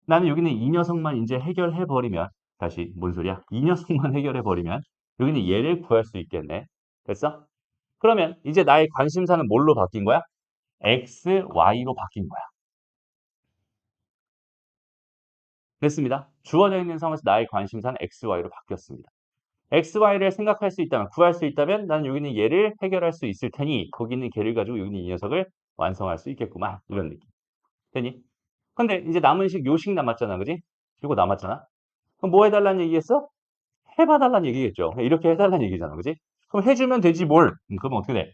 나는 여기는 이 녀석만 이제 해결해 버리면 다시 뭔 소리야? 이 녀석만 해결해 버리면 여기는 얘를 구할 수 있겠네. 됐어? 그러면 이제 나의 관심사는 뭘로 바뀐 거야? x, y로 바뀐 거야. 됐습니다. 주어져 있는 상황에서 나의 관심사는 x, y로 바뀌었습니다. x, y를 생각할 수 있다면, 구할 수 있다면 나는 여기 있는 얘를 해결할 수 있을 테니 거기 있는 걔를 가지고 여기 있는 이 녀석을 완성할 수 있겠구만. 이런 느낌. 되니? 근데 이제 남은 식 요식 남았잖아. 그지? 이거 남았잖아. 그럼 뭐 해달라는 얘기겠어? 해봐달라는 얘기겠죠. 이렇게 해달라는 얘기잖아. 그지? 그럼 해주면 되지 뭘. 그럼 어떻게 돼?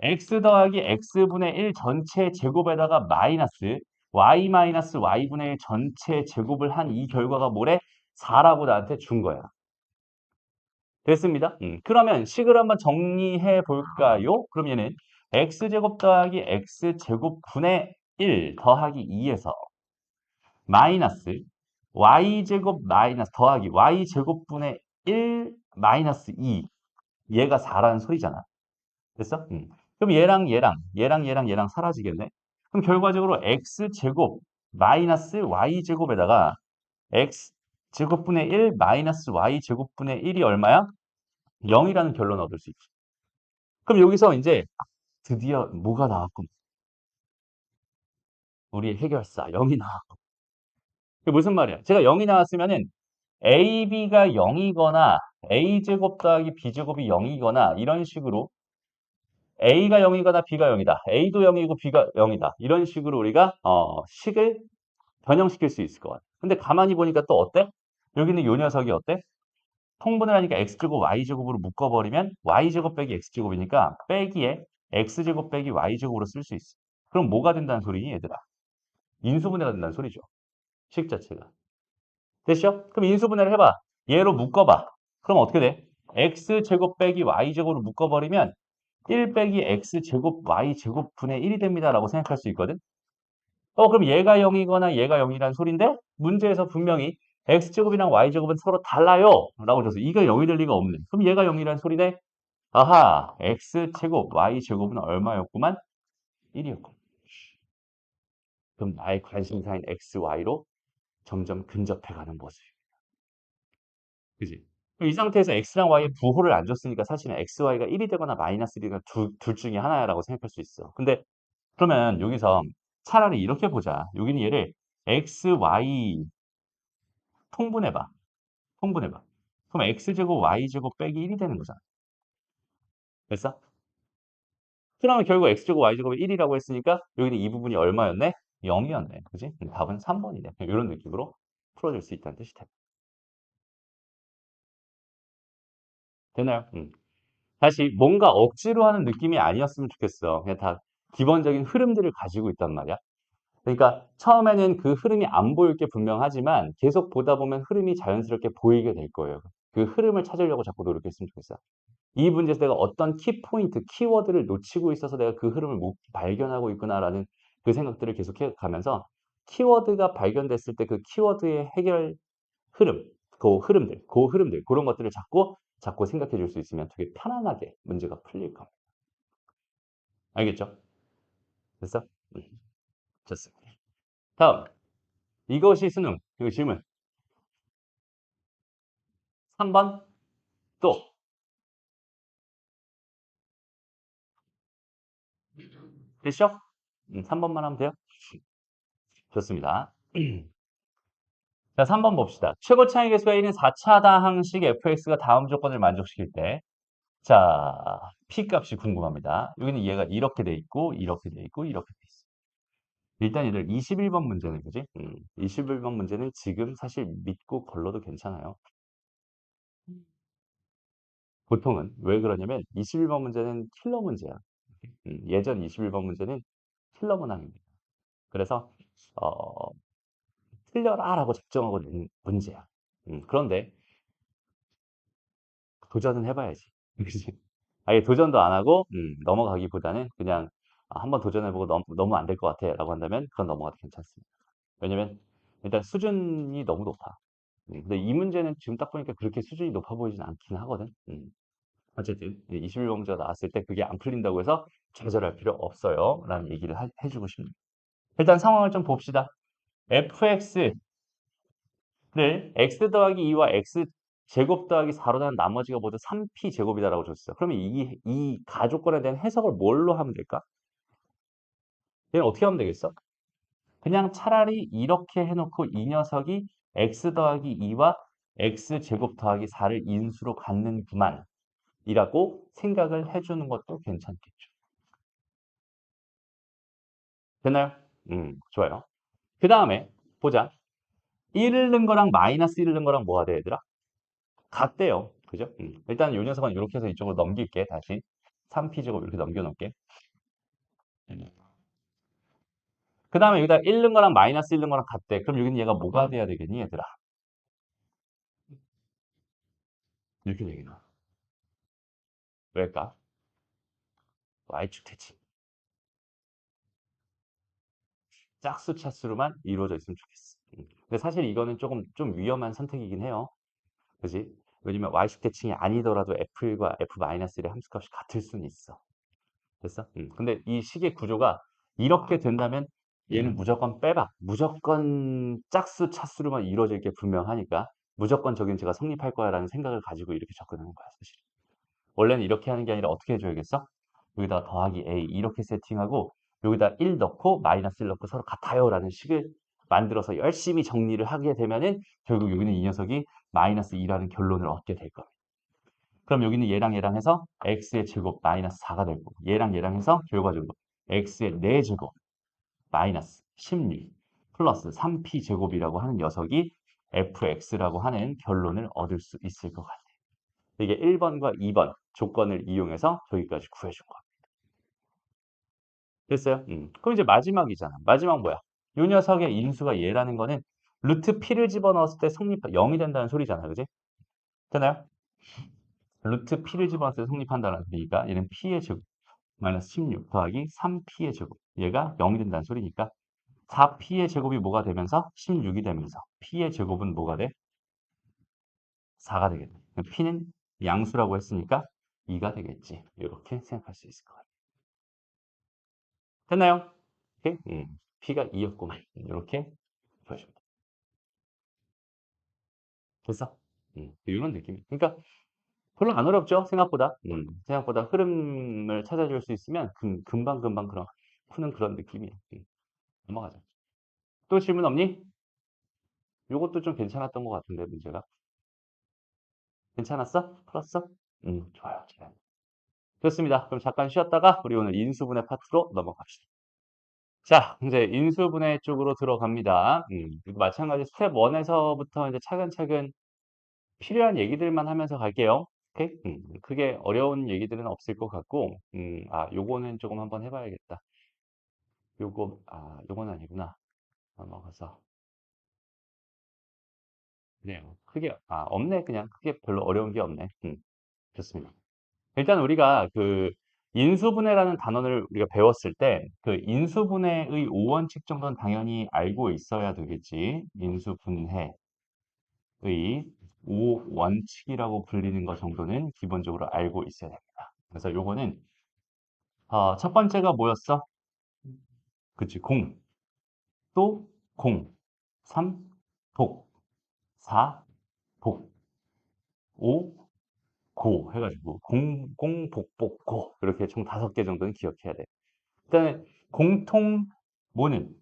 x 더하기 x분의 1 전체 제곱에다가 마이너스 y 마이너스 y분의 1 전체 제곱을 한 이 결과가 뭐래? 4라고 나한테 준 거야. 됐습니다. 그러면 식을 한번 정리해 볼까요? 그럼 얘는 x제곱 더하기 x제곱분의 1 더하기 2에서 마이너스 y제곱 마이너스 더하기 y제곱분의 1 마이너스 2 얘가 4라는 소리잖아. 됐어? 그럼 얘랑 사라지겠네. 그럼 결과적으로 x제곱 마이너스 y제곱에다가 x제곱분의 1 마이너스 y제곱분의 1이 얼마야? 0이라는 결론을 얻을 수 있지. 그럼 여기서 이제 드디어 뭐가 나왔군? 우리 해결사 0이 나왔고. 그게 무슨 말이야? 제가 0이 나왔으면은 a, b가 0이거나 a제곱 더하기 b제곱이 0이거나 이런 식으로 a가 0이거나 b가 0이다. a도 0이고 b가 0이다. 이런 식으로 우리가 식을 변형시킬 수 있을 것 같아. 근데 가만히 보니까 또 어때? 여기는 요 녀석이 어때? 통분을 하니까 x제곱 y제곱으로 묶어버리면 y제곱 빼기 x제곱이니까 빼기에 x제곱 빼기 y제곱으로 쓸 수 있어. 그럼 뭐가 된다는 소리니 얘들아? 인수분해가 된다는 소리죠. 식 자체가. 됐죠? 그럼 인수분해를 해봐. 얘로 묶어봐. 그럼 어떻게 돼? x제곱 빼기 y제곱으로 묶어버리면 1 빼기 x제곱 y제곱 분의 1이 됩니다라고 생각할 수 있거든. 그럼 얘가 0이거나 얘가 0이라는 소린데 문제에서 분명히 x제곱이랑 y제곱은 서로 달라요 라고 줬어. 이가 0이 될 리가 없네. 그럼 얘가 0이라는 소리네. 아하, x제곱 y제곱은 얼마였구만? 1이었고. 그럼 나의 관심사인 x, y로 점점 근접해가는 모습. 그지? 이 상태에서 x랑 y의 부호를 안 줬으니까 사실은 x, y가 1이 되거나 마이너스 1이가 둘 중에 하나라고 생각할 수 있어. 근데 그러면 여기서 차라리 이렇게 보자. 여기는 얘를 x, y 통분해봐. 통분해봐. 그럼 x제곱 y제곱 빼기 1이 되는 거잖아. 됐어? 그러면 결국 x제곱 y제곱이 1이라고 했으니까 여기는 이 부분이 얼마였네? 0이었네. 그지? 답은 3번이네. 이런 느낌으로 풀어줄 수 있다는 뜻이 돼. 되나요? 다시 뭔가 억지로 하는 느낌이 아니었으면 좋겠어. 그냥 다 기본적인 흐름들을 가지고 있단 말이야. 그러니까 처음에는 그 흐름이 안 보일 게 분명하지만 계속 보다 보면 흐름이 자연스럽게 보이게 될 거예요. 그 흐름을 찾으려고 자꾸 노력했으면 좋겠어. 이 문제에서 내가 어떤 키포인트, 키워드를 놓치고 있어서 내가 그 흐름을 못 발견하고 있구나라는 그 생각들을 계속해 가면서 키워드가 발견됐을 때 그 키워드의 해결 흐름, 그 흐름들, 그런 것들을 자꾸 생각해 줄 수 있으면 되게 편안하게 문제가 풀릴 겁니다. 알겠죠? 됐어? 음, 좋습니다. 다음, 이것이 수능. 이거 질문. 3번 또 됐죠? 3번만 하면 돼요? 좋습니다. 자, 3번 봅시다. 최고 차이 계수가 1인 4차 항식 fx가 다음 조건을 만족시킬 때, 자, p 값이 궁금합니다. 여기는 얘가 이렇게 돼 있고, 이렇게 돼 있고, 이렇게 돼 있어. 일단 얘들 21번 문제는 그지? 21번 문제는 지금 사실 믿고 걸러도 괜찮아요. 보통은 왜 그러냐면 21번 문제는 킬러 문제야. 예전 21번 문제는 킬러 문항입니다. 그래서 어, 틀려라라고 작정하고 낸 문제야. 그런데 도전은 해봐야지. 그치? 아예 도전도 안 하고 넘어가기보다는 그냥 한번 도전해보고 너무 안 될 것 같아 라고 한다면 그건 넘어가도 괜찮습니다. 왜냐면 일단 수준이 너무 높아. 근데 이 문제는 지금 딱 보니까 그렇게 수준이 높아 보이진 않긴 하거든. 어쨌든 21번 문제가 나왔을 때 그게 안 풀린다고 해서 좌절할 필요 없어요 라는 얘기를 해주고 싶습니다. 일단 상황을 좀 봅시다. fx를 x 더하기 2와 x 제곱 더하기 4로 난 나머지가 모두 3p 제곱이다라고 줬어요. 그러면 이 가족권에 대한 해석을 뭘로 하면 될까? 얘는 어떻게 하면 되겠어? 그냥 차라리 이렇게 해놓고 이 녀석이 x 더하기 2와 x 제곱 더하기 4를 인수로 갖는구만 이라고 생각을 해주는 것도 괜찮겠죠. 됐나요? 좋아요. 그 다음에 보자. 1을 넣은 거랑 마이너스 1을 넣은 거랑 뭐가 돼, 얘들아? 같대요. 그죠? 일단 요 녀석은 이렇게 해서 이쪽으로 넘길게, 다시. 3p 제곱 이렇게 넘겨놓을게. 그 다음에 여기다 1 넣은 거랑 마이너스 1 넣은 거랑 같대. 그럼 여기는 얘가 뭐가 돼야 되겠니, 얘들아? 이렇게 되겠나? 왜일까? y축 대칭. 짝수 차수로만 이루어져 있으면 좋겠어. 근데 사실 이거는 조금 좀 위험한 선택이긴 해요. 그지? 왜냐면 y축 대칭이 아니더라도 f1과 f-1의 함수값이 같을 수는 있어. 됐어? 근데 이 식의 구조가 이렇게 된다면 얘는 무조건 빼봐. 무조건 짝수 차수로만 이루어질 게 분명하니까 무조건 저긴 제가 성립할 거야라는 생각을 가지고 이렇게 접근하는 거야, 사실. 원래는 이렇게 하는 게 아니라 어떻게 해줘야겠어? 여기다 더하기 a 이렇게 세팅하고 여기다 1 넣고 마이너스 1 넣고 서로 같아요라는 식을 만들어서 열심히 정리를 하게 되면은 결국 여기는 이 녀석이 마이너스 2라는 결론을 얻게 될 겁니다. 그럼 여기는 얘랑 해서 x의 제곱 마이너스 4가 되고 얘랑 해서 결과적으로 x의 4제곱 마이너스 16 플러스 3p 제곱이라고 하는 녀석이 fx라고 하는 결론을 얻을 수 있을 것 같아요. 이게 1번과 2번 조건을 이용해서 저기까지 구해준 겁니다. 됐어요? 그럼 이제 마지막이잖아. 마지막 뭐야? 요 녀석의 인수가 얘라는 거는 루트 p를 집어넣었을 때 0이 된다는 소리잖아. 그지? 되나요? 루트 p를 집어넣었을 때 성립한다는 소리니까 얘는 p의 제곱 마이너스 16 더하기 3p의 제곱. 얘가 0이 된다는 소리니까 4p의 제곱이 뭐가 되면서 16이 되면서 p의 제곱은 뭐가 돼? 4가 되겠네. p는 양수라고 했으니까 2가 되겠지. 이렇게 생각할 수 있을 것 같아요. 됐나요? 오케이? p가 2였구만. 이렇게 보여줍니다. 됐어? 이런 느낌. 그러니까 별로 안 어렵죠? 생각보다. 생각보다 흐름을 찾아줄 수 있으면 금방금방 그런 푸는 그런 느낌이에요. 넘어가자. 또 질문 없니? 요것도 좀 괜찮았던 것 같은데 문제가. 괜찮았어? 풀었어? 좋아요. 잘. 좋습니다. 그럼 잠깐 쉬었다가 우리 오늘 인수분해 파트로 넘어갑시다. 자, 이제 인수분해 쪽으로 들어갑니다. 마찬가지 스텝 1에서부터 이제 차근차근 필요한 얘기들만 하면서 갈게요. 오케이? 크게 어려운 얘기들은 없을 것 같고, 요거는 조금 한번 해봐야겠다. 요건 아니구나. 넘어가서. 그래요. 없네. 그냥 크게 별로 어려운 게 없네. 좋습니다. 일단 우리가 그 인수분해라는 단어를 우리가 배웠을 때 그 인수분해의 5원칙 정도는 당연히 알고 있어야 되겠지. 인수분해의 5원칙이라고 불리는 것 정도는 기본적으로 알고 있어야 됩니다. 그래서 요거는 첫 번째가 뭐였어? 그치, 공. 또 공. 3, 복. 4, 복. 5, 고 해가지고 고. 이렇게 총 5개 정도는 기억해야 돼. 일단 공통 뭐는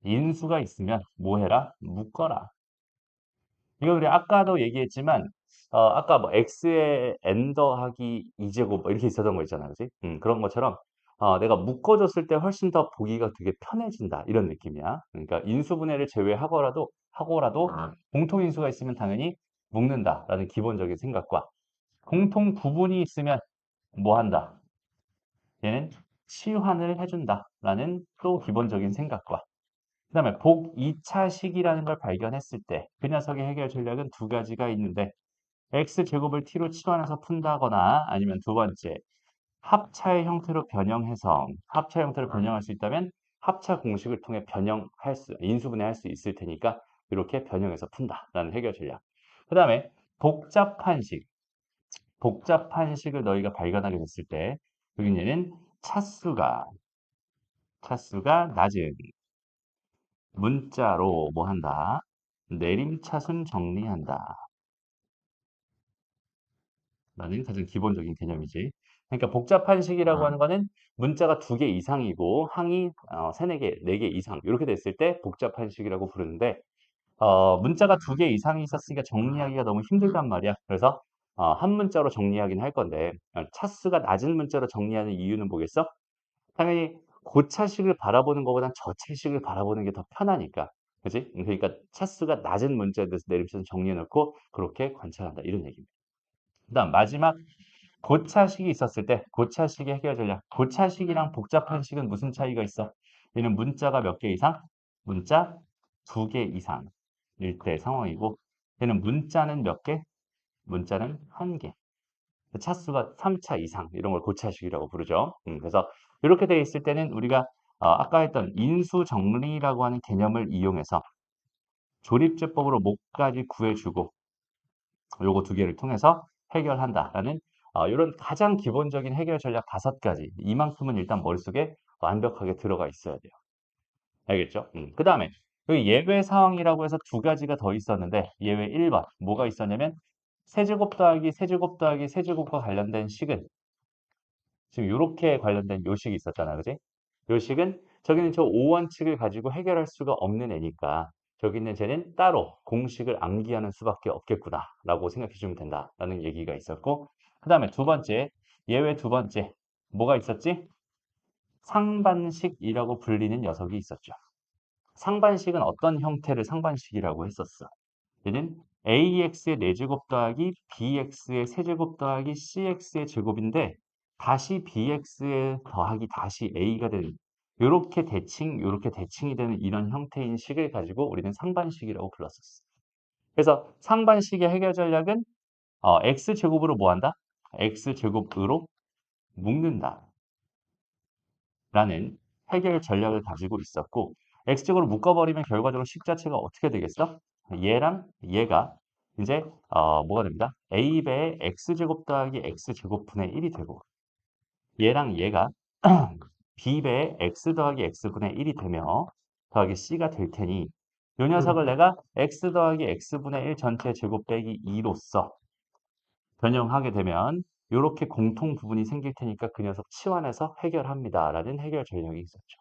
인수가 있으면 뭐 해라? 묶어라. 이거 우리 아까도 얘기했지만 아까 뭐 x에 n 더하기 2제곱 뭐 이렇게 있었던 거 있잖아. 그지? 그런 것처럼 내가 묶어줬을 때 훨씬 더 보기가 되게 편해진다. 이런 느낌이야. 그러니까 인수분해를 하고라도 공통 인수가 있으면 당연히 묶는다라는 기본적인 생각과 공통 구분이 있으면 뭐 한다? 얘는 치환을 해준다라는 또 기본적인 생각과 그 다음에 복 2차식이라는 걸 발견했을 때 그 녀석의 해결 전략은 두 가지가 있는데 x제곱을 t로 치환해서 푼다거나 아니면 두 번째 합차의 형태로 변형해서 합차 형태를 변형할 수 있다면 합차 공식을 통해 인수분해할 수 있을 테니까 이렇게 변형해서 푼다라는 해결 전략. 그 다음에 복잡한 식을 너희가 발견하게 됐을 때 여기는 차수가 낮은 문자로 뭐 한다? 내림차순 정리한다. 라는 가장 기본적인 개념이지. 그러니까 복잡한 식이라고 하는 거는 문자가 2개 이상이고 항이 3, 4개, 4개 이상 이렇게 됐을 때 복잡한 식이라고 부르는데 문자가 2개 이상이 있었으니까 정리하기가 너무 힘들단 말이야. 그래서 한 문자로 정리하긴 할 건데 차수가 낮은 문자로 정리하는 이유는 뭐겠어? 당연히 고차식을 바라보는 것보단 저차식을 바라보는 게 더 편하니까. 그지? 그러니까 차수가 낮은 문자에 대해서 내림차순 정리해 놓고 그렇게 관찰한다. 이런 얘기입니다. 그다음 마지막 고차식이 있었을 때 고차식의 해결 전략. 고차식이랑 복잡한 식은 무슨 차이가 있어? 얘는 문자가 몇 개 이상? 문자 2개 이상일 때 상황이고 얘는 문자는 몇 개? 문자는 1개. 차수가 3차 이상 이런 걸 고차식이라고 부르죠. 그래서 이렇게 돼 있을 때는 우리가 아까 했던 인수정리라고 하는 개념을 이용해서 조립제법으로 목까지 구해주고 요거 2개를 통해서 해결한다라는 이런 가장 기본적인 해결 전략 5가지. 이만큼은 일단 머릿속에 완벽하게 들어가 있어야 돼요. 알겠죠? 그 다음에 여기 예외 상황이라고 해서 2가지가 더 있었는데 예외 1번 뭐가 있었냐면 세제곱 더하기 세제곱 더하기 세제곱과 관련된 식은 지금 이렇게 관련된 요식이 있었잖아. 그지? 요식은 저기는 저 5원칙을 가지고 해결할 수가 없는 애니까 저기 있는 쟤는 따로 공식을 암기하는 수밖에 없겠구나 라고 생각해 주면 된다라는 얘기가 있었고 그 다음에 예외 두 번째 뭐가 있었지? 상반식이라고 불리는 녀석이 있었죠. 상반식은 어떤 형태를 상반식이라고 했었어? 얘는 ax의 4제곱 더하기 bx의 세제곱 더하기 cx의 제곱인데 다시 bx에 더하기 다시 a가 된 요렇게 대칭이 되는 이런 형태인 식을 가지고 우리는 상반식이라고 불렀었어. 그래서 상반식의 해결 전략은 x제곱으로 뭐 한다? x제곱으로 묶는다. 라는 해결 전략을 가지고 있었고 x제곱으로 묶어버리면 결과적으로 식 자체가 어떻게 되겠어? 얘랑 얘가 이제 뭐가 됩니다. a배의 x제곱 더하기 x제곱분의 1이 되고 얘랑 얘가 b배의 x 더하기 x분의 1이 되며 더하기 c가 될 테니 이 녀석을 내가 x 더하기 x분의 1 전체 제곱 빼기 2로써 변형하게 되면 이렇게 공통 부분이 생길 테니까 그 녀석 치환해서 해결합니다라는 해결 전략이 있었죠.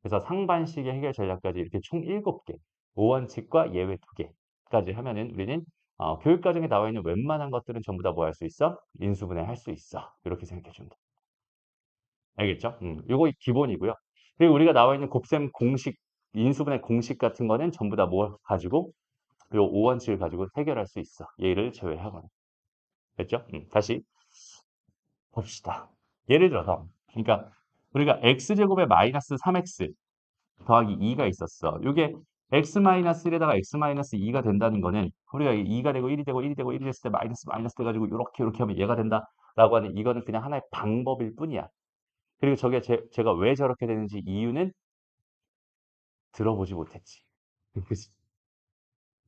그래서 상반식의 해결 전략까지 이렇게 총 7개, 5원칙과 예외 2개까지 하면은 우리는 교육 과정에 나와 있는 웬만한 것들은 전부 다 뭐 할 수 있어? 인수분해 할 수 있어. 이렇게 생각해 주면 돼. 알겠죠? 요거 기본이고요. 그리고 우리가 나와 있는 곱셈 공식, 인수분해 공식 같은 거는 전부 다 뭐 가지고 요 5원칙을 가지고 해결할 수 있어. 얘를 제외하고는. 됐죠? 다시 봅시다. 예를 들어서 그러니까 우리가 x제곱에 마이너스 3x 더하기 2가 있었어. 이게 x-1에다가 x-2가 된다는 거는 우리가 2가 되고 1이 되고 1이 되고 1이 됐을 때 마이너스 마이너스 돼가지고 이렇게 하면 얘가 된다라고 하는 이거는 그냥 하나의 방법일 뿐이야. 그리고 저게 제가 왜 저렇게 되는지 이유는 들어보지 못했지. 그치?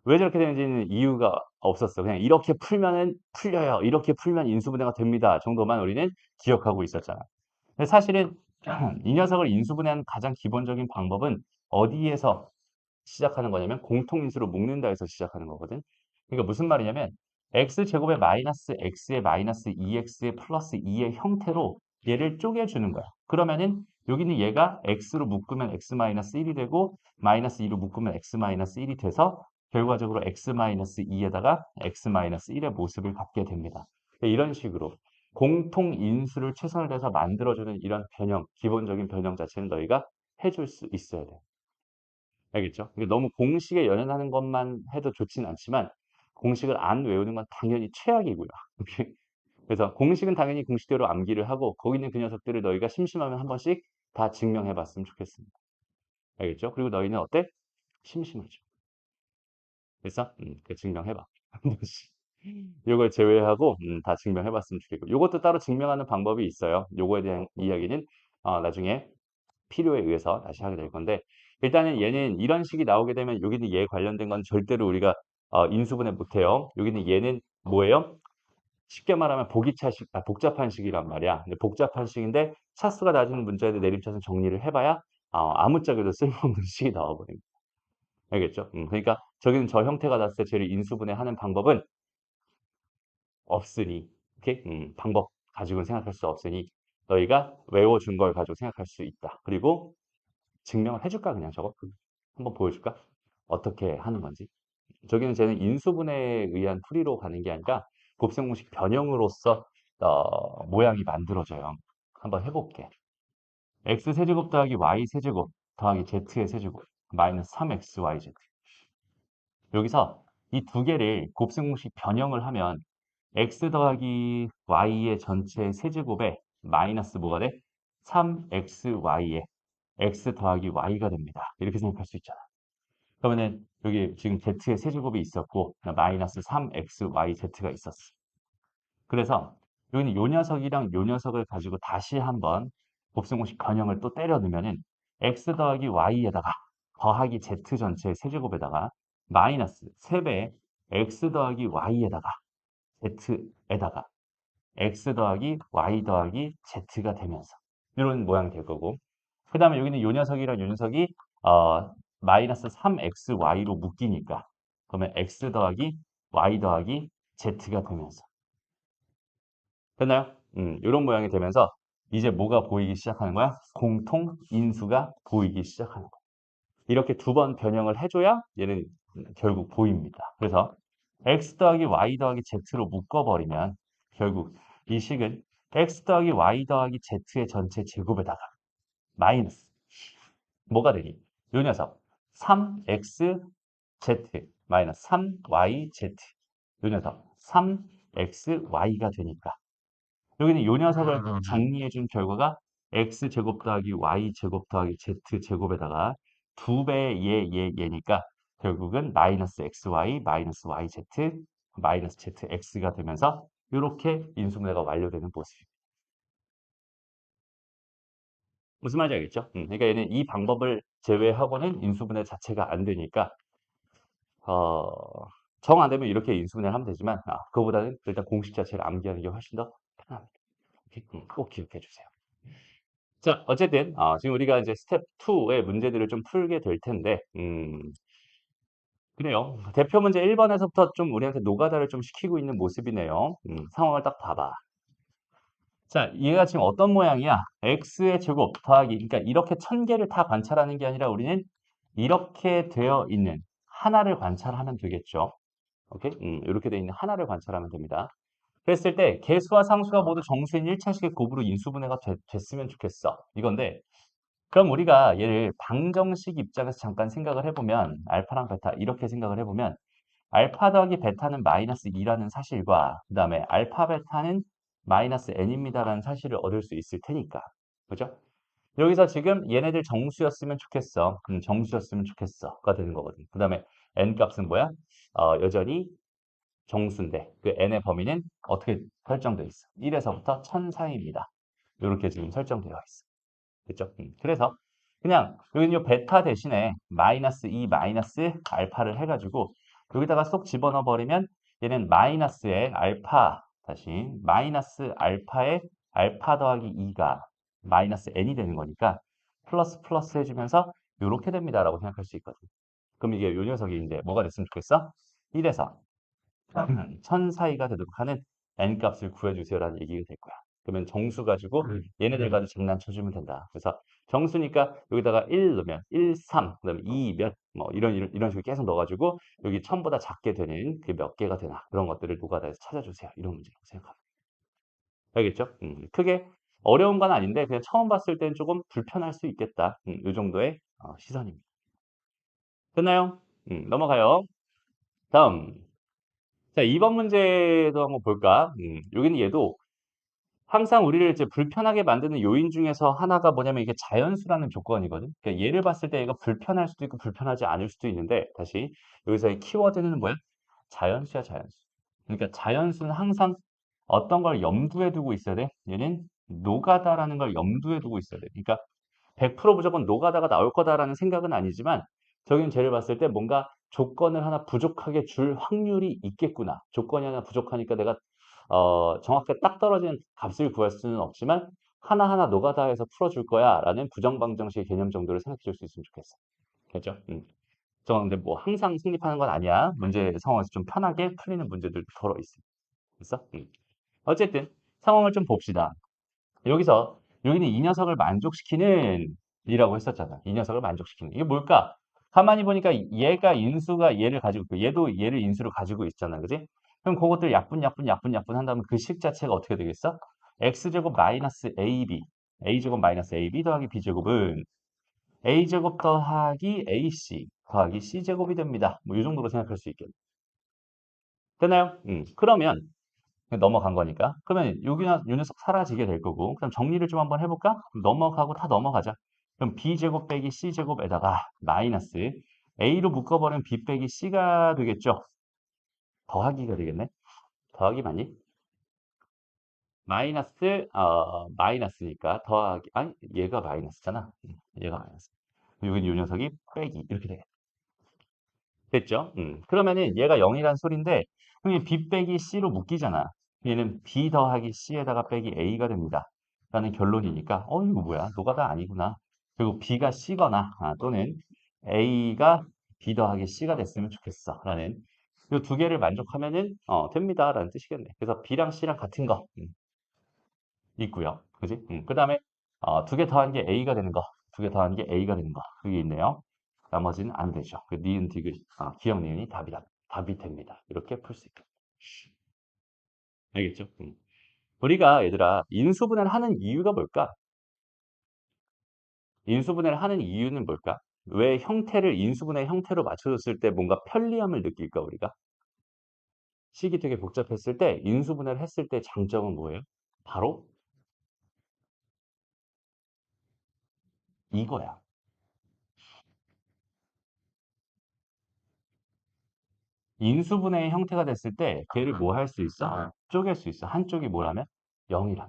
왜 저렇게 되는지는 이유가 없었어. 그냥 이렇게 풀면은 풀려요. 이렇게 풀면 인수분해가 됩니다. 정도만 우리는 기억하고 있었잖아. 근데 사실은 이 녀석을 인수분해하는 가장 기본적인 방법은 어디에서 시작하는 거냐면 공통인수로 묶는다 해서 시작하는 거거든. 그러니까 무슨 말이냐면 x제곱의 마이너스 x의 마이너스 2x의 플러스 2의 형태로 얘를 쪼개주는 거야. 그러면은 여기는 얘가 x로 묶으면 x-1이 되고 마이너스 2로 묶으면 x-1이 돼서 결과적으로 x-2에다가 x-1의 모습을 갖게 됩니다. 이런 식으로 공통인수를 최선을 다해서 만들어주는 이런 변형, 기본적인 변형 자체는 너희가 해줄 수 있어야 돼. 알겠죠? 이게 너무 공식에 연연하는 것만 해도 좋진 않지만 공식을 안 외우는 건 당연히 최악이고요. 그래서 공식은 당연히 공식대로 암기를 하고 거기 있는 그 녀석들을 너희가 심심하면 한 번씩 다 증명해 봤으면 좋겠습니다. 알겠죠? 그리고 너희는 어때? 심심하죠. 그래서 그 증명해 봐. 한 번씩. 이걸 제외하고 다 증명해 봤으면 좋겠고 이것도 따로 증명하는 방법이 있어요. 요거에 대한 이야기는 나중에 필요에 의해서 다시 하게 될 건데 일단은 얘는 이런 식이 나오게 되면 여기는 얘 관련된 건 절대로 우리가 인수분해 못해요. 여기는 얘는 뭐예요? 쉽게 말하면 보기차식, 복잡한 식이란 말이야. 근데 복잡한 식인데 차수가 낮은 문자에 대해 내림차순 정리를 해봐야 아무짝에도 쓸모없는 식이 나와버립니다. 알겠죠? 그러니까 저기는 저 형태가 났을 때 쟤를 인수분해하는 방법은 없으니, 오케이? 방법 가지고는 생각할 수 없으니 너희가 외워준 걸 가지고 생각할 수 있다. 그리고 증명을 해줄까 그냥 저거? 한번 보여줄까? 어떻게 하는 건지. 저기는 쟤는 인수분해에 의한 풀이로 가는 게 아니라 곱셈 공식 변형으로서 모양이 만들어져요. 한번 해볼게. x 세제곱 더하기 y 세제곱 더하기 z의 세제곱 마이너스 3xyz. 여기서 이 두 개를 곱셈 공식 변형을 하면 x 더하기 y의 전체 세제곱에 마이너스 뭐가 돼? 3xy에 x 더하기 y가 됩니다. 이렇게 생각할 수 있잖아. 그러면은 여기 지금 z의 세제곱이 있었고 마이너스 3xyz가 있었어. 그래서 여기는 요 녀석이랑 요 녀석을 가지고 다시 한번 곱셈공식 변형을 또 때려 넣으면은 x 더하기 y에다가 더하기 z 전체의 세제곱에다가 마이너스 3배 x 더하기 y에다가 z에다가 x 더하기 y 더하기 z가 되면서 이런 모양이 될 거고 그 다음에 여기는 요 녀석이랑 요 녀석이 마이너스 3xy로 묶이니까 그러면 x 더하기 y 더하기 z가 되면서 됐나요? 이런 모양이 되면서 이제 뭐가 보이기 시작하는 거야? 공통 인수가 보이기 시작하는 거야. 이렇게 두 번 변형을 해줘야 얘는 결국 보입니다. 그래서 x 더하기 y 더하기 z로 묶어버리면 결국 이 식은 x 더하기 y 더하기 z의 전체 제곱에다가 마이너스 뭐가 되니? 요 녀석 3xz 마이너스 3yz 요 녀석 3xy가 되니까 여기는 요 녀석을 정리해 준 결과가 x제곱 더하기 y제곱 더하기 z제곱에다가 2배 얘니까 결국은 마이너스 xy 마이너스 yz 마이너스 zx가 되면서 이렇게 인수분해가 완료되는 모습입니다. 무슨 말인지 알겠죠? 그러니까 얘는 이 방법을 제외하고는 인수분해 자체가 안 되니까 정 안 되면 이렇게 인수분해를 하면 되지만 그거보다는 일단 공식 자체를 암기하는 게 훨씬 더 편합니다. 꼭 기억해 주세요. 자, 어쨌든 지금 우리가 이제 스텝 2의 문제들을 좀 풀게 될 텐데 그래요. 대표 문제 1번에서부터 좀 우리한테 노가다를 좀 시키고 있는 모습이네요. 상황을 딱 봐봐. 자, 얘가 지금 어떤 모양이야? x의 제곱 더하기, 그러니까 이렇게 1000개를 다 관찰하는 게 아니라 우리는 이렇게 되어 있는 하나를 관찰하면 되겠죠. 오케이? 이렇게 되어 있는 하나를 관찰하면 됩니다. 그랬을 때 개수와 상수가 모두 정수인 1차식의 곱으로 인수분해가 됐으면 좋겠어. 이건데 그럼 우리가 얘를 방정식 입장에서 잠깐 생각을 해보면 알파랑 베타 이렇게 생각을 해보면 알파 더하기 베타는 마이너스 2라는 사실과 그 다음에 알파 베타는 마이너스 n입니다라는 사실을 얻을 수 있을 테니까. 그죠? 여기서 지금 얘네들 정수였으면 좋겠어. 정수였으면 좋겠어가 되는 거거든. 그 다음에 n 값은 뭐야? 여전히 정수인데 그 n의 범위는 어떻게 설정되어 있어? 1에서부터 1000 사이입니다. 이렇게 지금 설정되어 있어. 됐죠? 그래서 그냥 여기는 요 베타 대신에 마이너스 2 마이너스 알파를 해가지고 여기다가 쏙 집어넣어 버리면 얘는 마이너스의 알파 다시 마이너스 알파의 알파 더하기 2가 마이너스 n이 되는 거니까 플러스 플러스 해주면서 이렇게 됩니다라고 생각할 수 있거든. 그럼 이게 요 녀석이 이제 뭐가 됐으면 좋겠어? 1에서 1000 사이가 되도록 하는 n 값을 구해주세요라는 얘기가 될 거야. 그러면 정수 가지고 얘네들 가지고 장난쳐주면 된다. 그래서 정수니까 여기다가 1 넣으면 1, 3, 그다음에 2 몇, 뭐 이런 식으로 계속 넣어가지고 여기 1000보다 작게 되는 그 몇 개가 되나 그런 것들을 노가다에서 찾아주세요. 이런 문제라고 생각합니다. 알겠죠? 크게 어려운 건 아닌데 그냥 처음 봤을 땐 조금 불편할 수 있겠다. 이 정도의 시선입니다. 됐나요? 넘어가요. 다음. 자, 2번 문제도 한번 볼까? 여기는 얘도 항상 우리를 이제 불편하게 만드는 요인 중에서 하나가 뭐냐면 이게 자연수라는 조건이거든. 그러니까 얘를 봤을 때 얘가 불편할 수도 있고 불편하지 않을 수도 있는데 다시 여기서의 키워드는 뭐야? 자연수야, 자연수. 그러니까 자연수는 항상 어떤 걸 염두에 두고 있어야 돼? 얘는 노가다라는 걸 염두에 두고 있어야 돼. 그러니까 100% 무조건 노가다가 나올 거다라는 생각은 아니지만 저긴 쟤를 봤을 때 뭔가 조건을 하나 부족하게 줄 확률이 있겠구나. 조건이 하나 부족하니까 내가 정확하게 딱 떨어지는 값을 구할 수는 없지만 하나하나 노가다해서 풀어줄 거야 라는 부정방정식의 개념 정도를 생각해 줄 수 있으면 좋겠어. 됐죠? 근데 뭐 항상 성립하는 건 아니야. 문제 상황에서 좀 편하게 풀리는 문제들도 덜어 있어. 됐어? 어쨌든 상황을 좀 봅시다. 여기서 여기는 이 녀석을 만족시키는 이라고 했었잖아. 이 녀석을 만족시키는. 이게 뭘까? 가만히 보니까 얘가 인수가 얘를 가지고 있고 얘도 얘를 인수로 가지고 있잖아. 그지? 그럼 그것들 약분 한다면 그 식 자체가 어떻게 되겠어? x제곱 마이너스 ab a제곱 마이너스 ab 더하기 b제곱은 a제곱 더하기 ac 더하기 c제곱이 됩니다. 뭐 이 정도로 생각할 수 있겠네. 되나요? 그러면 넘어간 거니까. 그러면 여기나 요 녀석 사라지게 될 거고. 그럼 정리를 좀 한번 해볼까? 넘어가고 다 넘어가자. 그럼 b제곱 빼기 c제곱에다가 마이너스 a로 묶어버리면 b 빼기 c가 되겠죠? 더하기가 되겠네. 더하기 맞니? 마이너스니까 더하기 아니 얘가 마이너스잖아. 얘가 마이너스. 여기 요 녀석이 빼기 이렇게 되겠다. 됐죠? 그러면은 얘가 0이란 소린데 형이 b 빼기 c로 묶이잖아. 얘는 b 더하기 c에다가 빼기 a가 됩니다. 라는 결론이니까 이거 뭐야? 노가다 아니구나. 그리고 b가 c거나 또는 a가 b 더하기 c가 됐으면 좋겠어. 라는 이 두 개를 만족하면은 됩니다. 라는 뜻이겠네. 그래서 b랑 c랑 같은 거 있고요. 그지? 그 다음에 두 개 더한 게 a가 되는 거. 두 개 더한 게 a가 되는 거. 그게 있네요. 나머지는 안 되죠. 그 니은, 디귿, 기억, 니은이 답이 됩니다. 이렇게 풀 수 있겠다. 알겠죠? 우리가 얘들아 인수분해를 하는 이유가 뭘까? 인수분해를 하는 이유는 뭘까? 왜 형태를 인수분해 형태로 맞춰줬을 때 뭔가 편리함을 느낄까 우리가? 식이 되게 복잡했을 때 인수분해를 했을 때 장점은 뭐예요? 바로 이거야. 인수분해의 형태가 됐을 때 걔를 뭐 할 수 있어? 쪼갤 수 있어. 한쪽이 뭐라면? 0이라.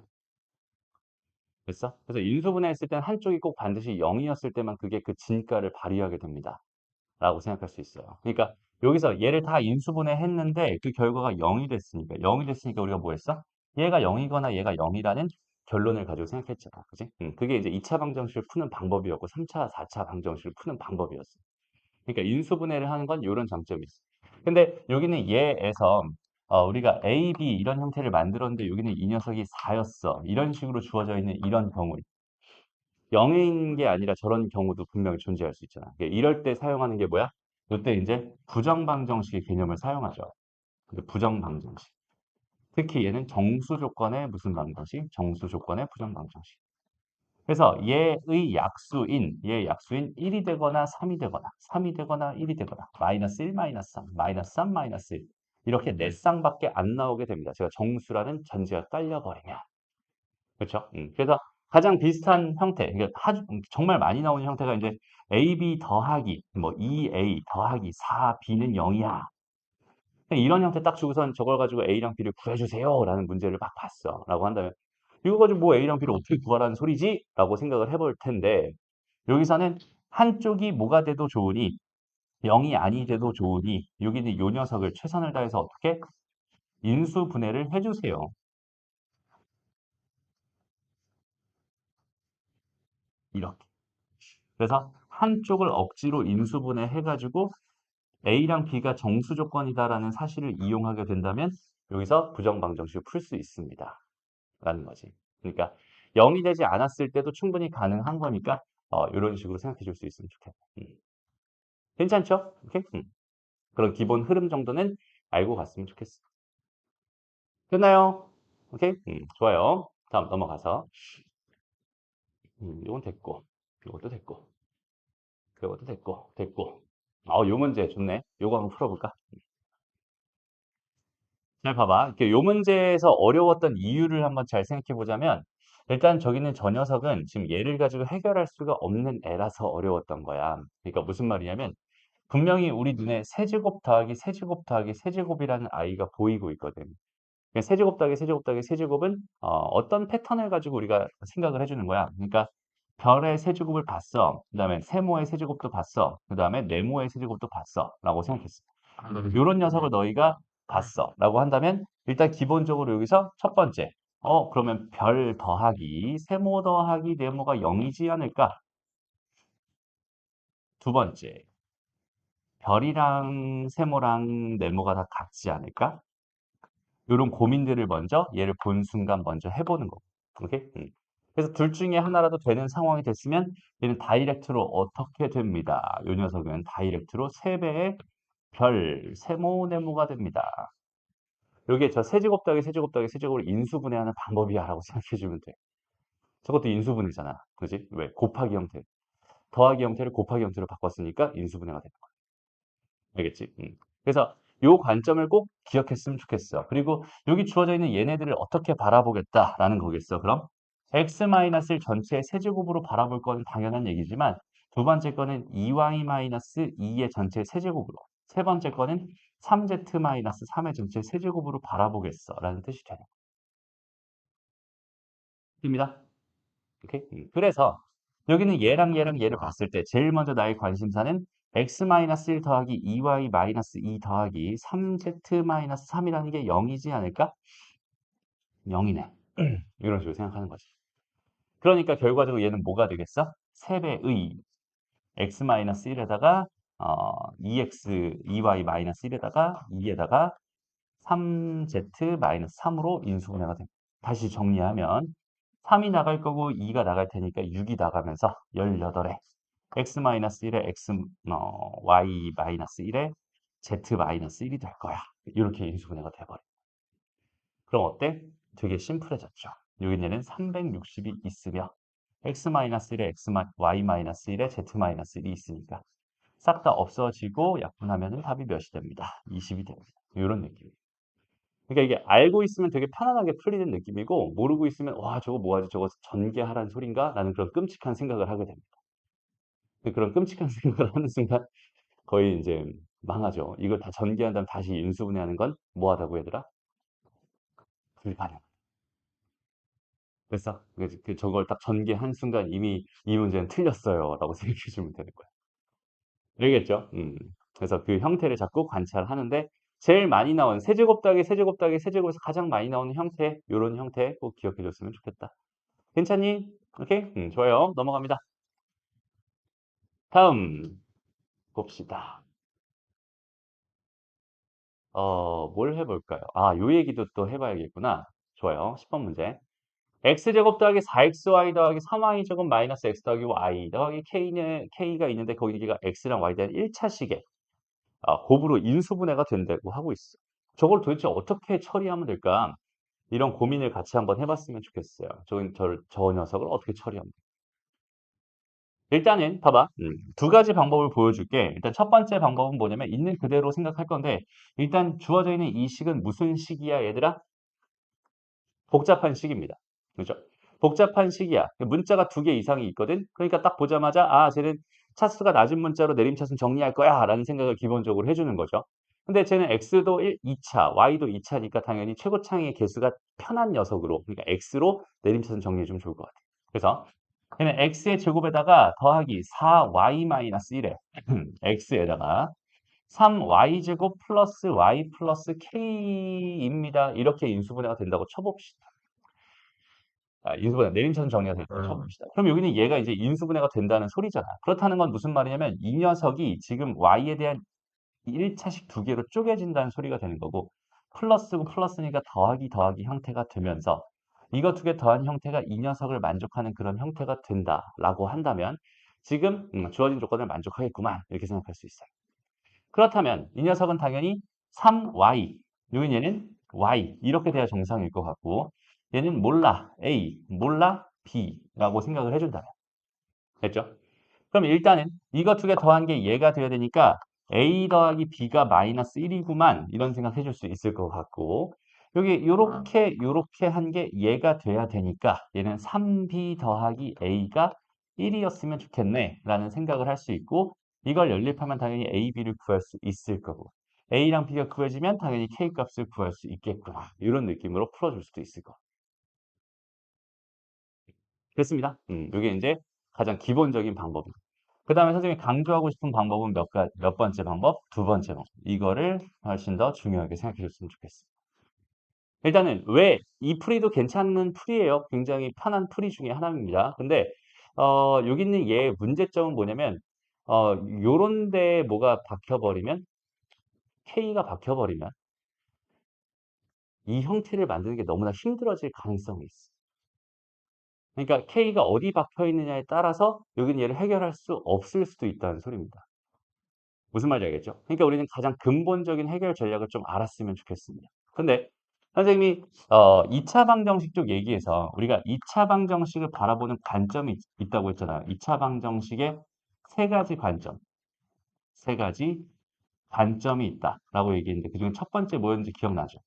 됐어? 그래서 인수분해했을 때는 한쪽이 꼭 반드시 0이었을 때만 그게 그 진가를 발휘하게 됩니다. 라고 생각할 수 있어요. 그러니까 여기서 얘를 다 인수분해했는데 그 결과가 0이 됐으니까 0이 됐으니까 우리가 뭐 했어? 얘가 0이거나 얘가 0이라는 결론을 가지고 생각했잖아. 그지? 그게 이제 2차 방정식을 푸는 방법이었고 3차, 4차 방정식을 푸는 방법이었어. 그러니까 인수분해를 하는 건 이런 장점이 있어. 근데 여기는 얘에서 우리가 A, B 이런 형태를 만들었는데 여기는 이 녀석이 4였어. 이런 식으로 주어져 있는 이런 경우 0인 게 아니라 저런 경우도 분명히 존재할 수 있잖아. 이럴 때 사용하는 게 뭐야? 이때 이제 부정방정식의 개념을 사용하죠. 근데 부정방정식. 특히 얘는 정수 조건의 무슨 방정식? 정수 조건의 부정방정식. 그래서 얘의 약수인 1이 되거나 3이 되거나 3이 되거나 1이 되거나 마이너스 1, 마이너스 3, 마이너스 3, 마이너스 1 이렇게 네 쌍밖에 안 나오게 됩니다. 제가 정수라는 전제가 깔려버리면. 그렇죠? 그래서 가장 비슷한 형태, 그러니까 정말 많이 나오는 형태가 이제 AB 더하기 뭐 2A 더하기 4B는 0이야. 이런 형태 딱 주고선 저걸 가지고 A랑 B를 구해주세요 라는 문제를 막 봤어. 라고 한다면 이거 가지고 뭐 A랑 B를 어떻게 구하라는 소리지? 라고 생각을 해볼 텐데 여기서는 한쪽이 뭐가 돼도 좋으니 0이 아니 돼도 좋으니 여기는 요 녀석을 최선을 다해서 어떻게 인수분해를 해주세요. 이렇게. 그래서 한쪽을 억지로 인수분해 해가지고 A랑 B가 정수 조건이다라는 사실을 이용하게 된다면 여기서 부정방정식을 풀 수 있습니다. 라는 거지. 그러니까 0이 되지 않았을 때도 충분히 가능한 거니까 이런 식으로 생각해 줄 수 있으면 좋겠다. 괜찮죠? 오케이? 그런 기본 흐름 정도는 알고 갔으면 좋겠어. 됐나요? 오케이? 좋아요. 다음 넘어가서 이건 됐고 이것도 됐고 그것도 됐고 요 문제 좋네. 요거 한번 풀어볼까? 잘 봐봐. 이렇게 요 문제에서 어려웠던 이유를 한번 잘 생각해 보자면 일단 저기는 저 녀석은 지금 얘를 가지고 해결할 수가 없는 애라서 어려웠던 거야. 그러니까 무슨 말이냐면 분명히 우리 눈에 세제곱 더하기 세제곱 더하기 세제곱이라는 아이가 보이고 있거든. 그러니까 세제곱 더하기 세제곱 더하기 세제곱은 어떤 패턴을 가지고 우리가 생각을 해주는 거야. 그러니까 별의 세제곱을 봤어. 그 다음에 세모의 세제곱도 봤어. 그 다음에 네모의 세제곱도 봤어. 라고 생각했어. 이런 녀석을 너희가 봤어. 라고 한다면 일단 기본적으로 여기서 첫 번째. 그러면 별 더하기 세모 더하기 네모가 0이지 않을까? 두 번째. 별이랑 세모랑 네모가 다 같지 않을까? 이런 고민들을 먼저 얘를 본 순간 먼저 해보는 거. 오케이? 그래서 둘 중에 하나라도 되는 상황이 됐으면 얘는 다이렉트로 어떻게 됩니다. 이 녀석은 다이렉트로 3배의 별, 세모, 네모가 됩니다. 여기에 저 세제곱 더하기 세제곱 더하기 세제곱을 인수분해하는 방법이야 라고 생각해주면 돼. 저것도 인수분해잖아. 그지? 왜? 곱하기 형태. 더하기 형태를 곱하기 형태로 바꿨으니까 인수분해가 되는 거야. 알겠지? 그래서 요 관점을 꼭 기억했으면 좋겠어. 그리고 여기 주어져 있는 얘네들을 어떻게 바라보겠다라는 거겠어. 그럼 x-1 전체의 세제곱으로 바라볼 건 당연한 얘기지만 두 번째 거는 2y-2의 전체 세제곱으로 세 번째 거는 3z-3의 전체 세제곱으로 바라보겠어 라는 뜻이 되는 겁니다. 오케이? 그래서 여기는 얘랑 얘를 봤을 때 제일 먼저 나의 관심사는 x-1 더하기 2y-2 더하기 3z-3이라는 게 0이지 않을까? 0이네. 이런 식으로 생각하는 거지. 그러니까 결과적으로 얘는 뭐가 되겠어? 3배의 x-1에다가 2x, 2y-1에다가 2에다가 3z-3으로 인수분해가 됩니다. 다시 정리하면 3이 나갈 거고 2가 나갈 테니까 6이 나가면서 18에 x-1에 y-1에 z-1이 될 거야. 이렇게 인수분해가 돼버려. 그럼 어때? 되게 심플해졌죠. 여기는 360이 있으며 x-1에 y-1에 z-1이 있으니까 싹 다 없어지고 약분하면 답이 몇이 됩니다. 20이 됩니다. 이런 느낌. 그러니까 이게 알고 있으면 되게 편안하게 풀리는 느낌이고 모르고 있으면 와 저거 뭐하지 저거 전개하라는 소린가? 라는 그런 끔찍한 생각을 하게 됩니다. 그런 끔찍한 생각을 하는 순간 거의 이제 망하죠. 이걸 다 전개한 다음 다시 인수분해하는 건 뭐하다고 얘들아? 불가능. 그래서 저걸 딱 전개한 순간 이미 이 문제는 틀렸어요라고 생각해 주면 되는 거야. 알겠죠? 그래서 그 형태를 자꾸 관찰하는데 제일 많이 나온 세제곱 더하기 세제곱 더하기 세제곱에서 가장 많이 나오는 형태, 요런 형태 꼭 기억해 줬으면 좋겠다. 괜찮니? 오케이? 좋아요. 넘어갑니다. 다음 봅시다. 뭘 해볼까요? 요 얘기도 또 해봐야겠구나. 좋아요. 10번 문제. x제곱 더하기 4xy 더하기 3y 제곱 마이너스 x 더하기 y 더하기 k가 있는데 거기가 x랑 y에 대한 1차 시계 곱으로 인수분해가 된다고 하고 있어. 저걸 도대체 어떻게 처리하면 될까? 이런 고민을 같이 한번 해봤으면 좋겠어요. 저 녀석을 어떻게 처리하면 될까? 일단은 봐봐. 두 가지 방법을 보여줄게. 일단 첫 번째 방법은 뭐냐면 있는 그대로 생각할 건데 일단 주어져 있는 이 식은 무슨 식이야 얘들아? 복잡한 식입니다. 그죠? 복잡한 식이야. 문자가 두 개 이상이 있거든. 그러니까 딱 보자마자 쟤는 차수가 낮은 문자로 내림차순 정리할 거야 라는 생각을 기본적으로 해주는 거죠. 근데 쟤는 x도 2차, y도 2차니까 당연히 최고창의 개수가 편한 녀석으로 그러니까 x로 내림차순 정리해주면 좋을 것 같아. 그래서 얘는 x의 제곱에다가 더하기 4y-1에 x에다가 3y제곱 플러스 y 플러스 k입니다. 이렇게 인수분해가 된다고 쳐봅시다. 인수분해, 내림차순 정리가 된다고 쳐봅시다. 그럼 여기는 얘가 이제 인수분해가 된다는 소리잖아. 그렇다는 건 무슨 말이냐면 이 녀석이 지금 y에 대한 1차식 두 개로 쪼개진다는 소리가 되는 거고 플러스고 플러스니까 더하기 더하기 형태가 되면서 이거 두 개 더한 형태가 이 녀석을 만족하는 그런 형태가 된다라고 한다면 지금 주어진 조건을 만족하겠구만 이렇게 생각할 수 있어요. 그렇다면 이 녀석은 당연히 3y, 여기 얘는 y 이렇게 돼야 정상일 것 같고 얘는 몰라 a, 몰라 b라고 생각을 해준다면 됐죠? 그럼 일단은 이거 두 개 더한 게 얘가 돼야 되니까 a 더하기 b가 마이너스 1이구만 이런 생각 해줄 수 있을 것 같고 여기 요렇게 한 게 얘가 돼야 되니까 얘는 3b 더하기 a가 1이었으면 좋겠네 라는 생각을 할 수 있고 이걸 연립하면 당연히 a, b를 구할 수 있을 거고 a랑 b가 구해지면 당연히 k 값을 구할 수 있겠구나 이런 느낌으로 풀어줄 수도 있을 거 됐습니다. 이게 이제 가장 기본적인 방법입니다. 그 다음에 선생님이 강조하고 싶은 방법은 몇 번째 방법? 두 번째 방법. 이거를 훨씬 더 중요하게 생각해 줬으면 좋겠습니다. 일단은 왜 이 풀이도 괜찮은 풀이에요. 굉장히 편한 풀이 중에 하나입니다. 근데 여기 있는 얘의 문제점은 뭐냐면 요런 데에 뭐가 박혀버리면 K가 박혀버리면 이 형태를 만드는 게 너무나 힘들어질 가능성이 있어. 그러니까 K가 어디 박혀 있느냐에 따라서 여기는 얘를 해결할 수 없을 수도 있다는 소리입니다. 무슨 말인지 알겠죠? 그러니까 우리는 가장 근본적인 해결 전략을 좀 알았으면 좋겠습니다. 근데 선생님이 2차 방정식 쪽 얘기해서 우리가 2차 방정식을 바라보는 관점이 있다고 했잖아요. 2차 방정식에 세 가지 관점, 세 가지 관점이 있다라고 얘기했는데 그중에 첫 번째 뭐였는지 기억나죠?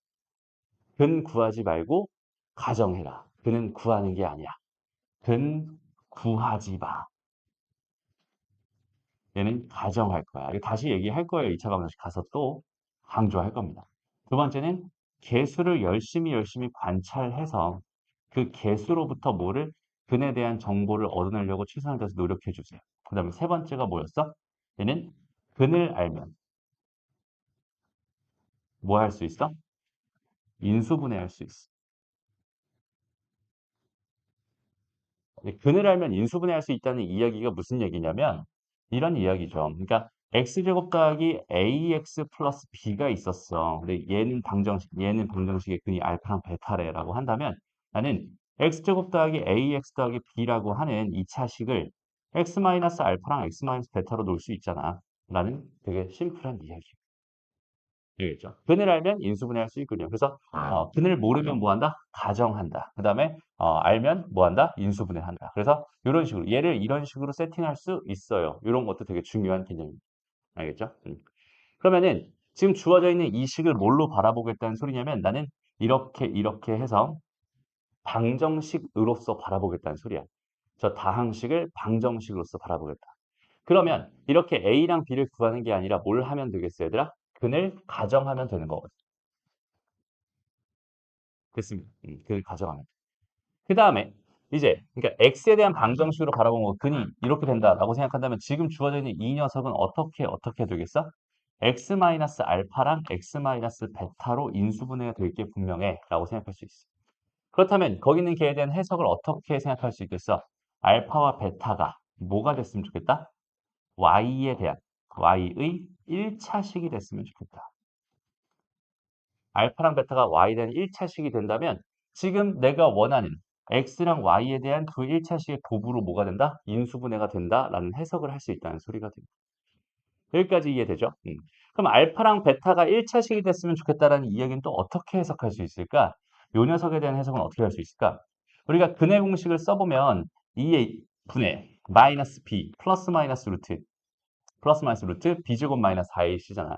근 구하지 말고 가정해라. 근은 구하는 게 아니야. 근 구하지 마. 얘는 가정할 거야. 이거 다시 얘기할 거예요. 2차 방정식 가서 또 강조할 겁니다. 두 번째는 개수를 열심히 관찰해서 그 개수로부터 뭐를 근에 대한 정보를 얻어내려고 최선을 다해서 노력해 주세요. 그 다음에 세 번째가 뭐였어? 얘는 근을 알면 뭐 할 수 있어? 인수분해할 수 있어. 근을 알면 인수분해할 수 있다는 이야기가 무슨 얘기냐면 이런 이야기죠. 그러니까 x제곱 더하기 ax 플러스 b가 있었어. 근데 얘는 방정식의 근이 알파랑 베타래라고 한다면 나는 x제곱 더하기 ax 더하기 b라고 하는 이 차식을 x 마이너스 알파랑 x 마이너스 베타로 놓을 수 있잖아. 라는 되게 심플한 이야기. 알겠죠? 근을 알면 인수분해할 수 있군요. 그래서 근을 모르면 뭐한다? 가정한다. 그 다음에 알면 뭐한다? 인수분해한다. 그래서 이런 식으로 얘를 이런 식으로 세팅할 수 있어요. 이런 것도 되게 중요한 개념입니다. 알겠죠? 그러면은 지금 주어져 있는 이 식을 뭘로 바라보겠다는 소리냐면 나는 이렇게 해서 방정식으로서 바라보겠다는 소리야. 저 다항식을 방정식으로서 바라보겠다. 그러면 이렇게 A랑 B를 구하는 게 아니라 뭘 하면 되겠어요, 얘들아? 근을 가정하면 되는 거거든. 됐습니다. 근을 가정하면. 그 다음에 이제 그러니까 x에 대한 방정식으로 바라본 거 근이 이렇게 된다라고 생각한다면 지금 주어져 있는 이 녀석은 어떻게 되겠어? x 마이너스 알파랑 x 마이너스 베타로 인수분해가 될 게 분명해 라고 생각할 수 있어. 그렇다면 거기 있는 개에 대한 해석을 어떻게 생각할 수 있겠어? 알파와 베타가 뭐가 됐으면 좋겠다? y에 대한 y의 1차식이 됐으면 좋겠다. 알파랑 베타가 y에 대한 1차식이 된다면 지금 내가 원하는 x랑 y에 대한 그 1차식의 곱으로 뭐가 된다? 인수분해가 된다라는 해석을 할 수 있다는 소리가 됩니다. 여기까지 이해되죠? 그럼 알파랑 베타가 1차식이 됐으면 좋겠다라는 이야기는 또 어떻게 해석할 수 있을까? 요 녀석에 대한 해석은 어떻게 할 수 있을까? 우리가 근해 공식을 써보면 2의 분해 마이너스 b 플러스 마이너스 루트 b제곱 마이너스 4ac잖아.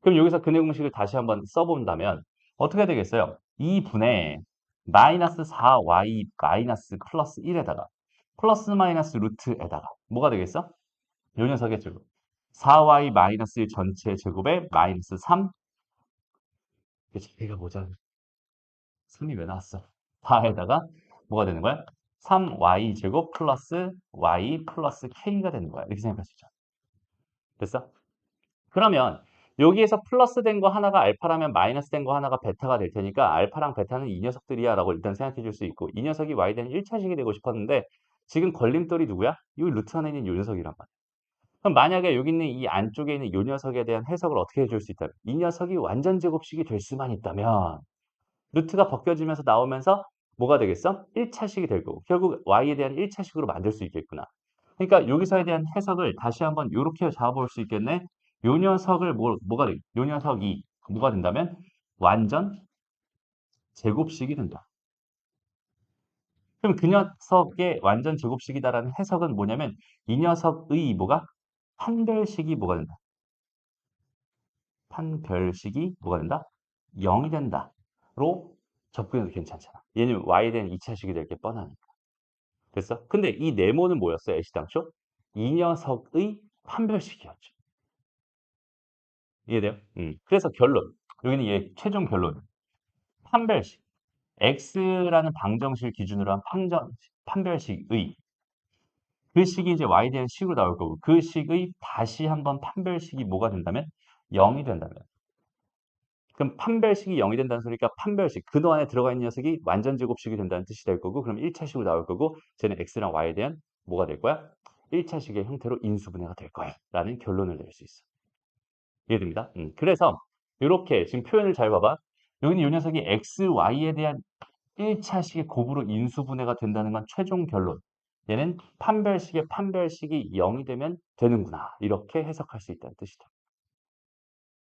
그럼 여기서 근해 공식을 다시 한번 써본다면 어떻게 되겠어요? 2분의 마이너스 4y 마이너스 플러스 1에다가 플러스 마이너스 루트에다가 뭐가 되겠어? 요 녀석의 제곱. 4y 마이너스 1 전체 제곱에 마이너스 3. 얘가 뭐죠? 3이 왜 나왔어? 4에다가 뭐가 되는 거야? 3y 제곱 플러스 y 플러스 k가 되는 거야. 이렇게 생각할 수 있죠. 됐어? 그러면 여기에서 플러스 된 거 하나가 알파라면 마이너스 된 거 하나가 베타가 될 테니까 알파랑 베타는 이 녀석들이야 라고 일단 생각해 줄 수 있고 이 녀석이 y에 대한 1차식이 되고 싶었는데 지금 걸림돌이 누구야? 이 루트 안에 있는 이 녀석이란 말이야. 그럼 만약에 여기 있는 이 안쪽에 있는 이 녀석에 대한 해석을 어떻게 해줄 수 있다면 이 녀석이 완전 제곱식이 될 수만 있다면 루트가 벗겨지면서 나오면서 뭐가 되겠어? 1차식이 될 거고 결국 y에 대한 1차식으로 만들 수 있겠구나. 그러니까 여기서에 대한 해석을 다시 한번 이렇게 잡아볼 수 있겠네. 요 녀석을 뭐가 돼? 요 녀석이 뭐가 된다면 완전 제곱식이 된다. 그럼 그 녀석의 완전 제곱식이다라는 해석은 뭐냐면 이 녀석의 뭐가 판별식이 뭐가 된다. 판별식이 뭐가 된다? 0이 된다로 접근해도 괜찮잖아. 얘는 y에 대한 2차식이 될 게 뻔하니까. 됐어? 근데 이 네모는 뭐였어요? 애시당초? 이 녀석의 판별식이었죠. 이해돼요? 그래서 결론. 여기는 얘 최종 결론. 판별식. x라는 방정식을 기준으로 한 판별식의 그 식이 이제 y에 대한 식으로 나올 거고 그 식의 다시 한번 판별식이 뭐가 된다면 0이 된다면 그럼 판별식이 0이 된다는 소리니까 판별식 그동안에 들어가 있는 녀석이 완전 제곱식이 된다는 뜻이 될 거고 그럼 1차식으로 나올 거고 쟤는 x랑 y에 대한 뭐가 될 거야? 1차식의 형태로 인수분해가 될 거야 라는 결론을 낼 수 있어. 이해됩니다? 그래서 이렇게 지금 표현을 잘 봐봐. 여기는 이 녀석이 x, y에 대한 1차식의 곱으로 인수분해가 된다는 건 최종 결론. 얘는 판별식의 판별식이 0이 되면 되는구나. 이렇게 해석할 수 있다는 뜻이다.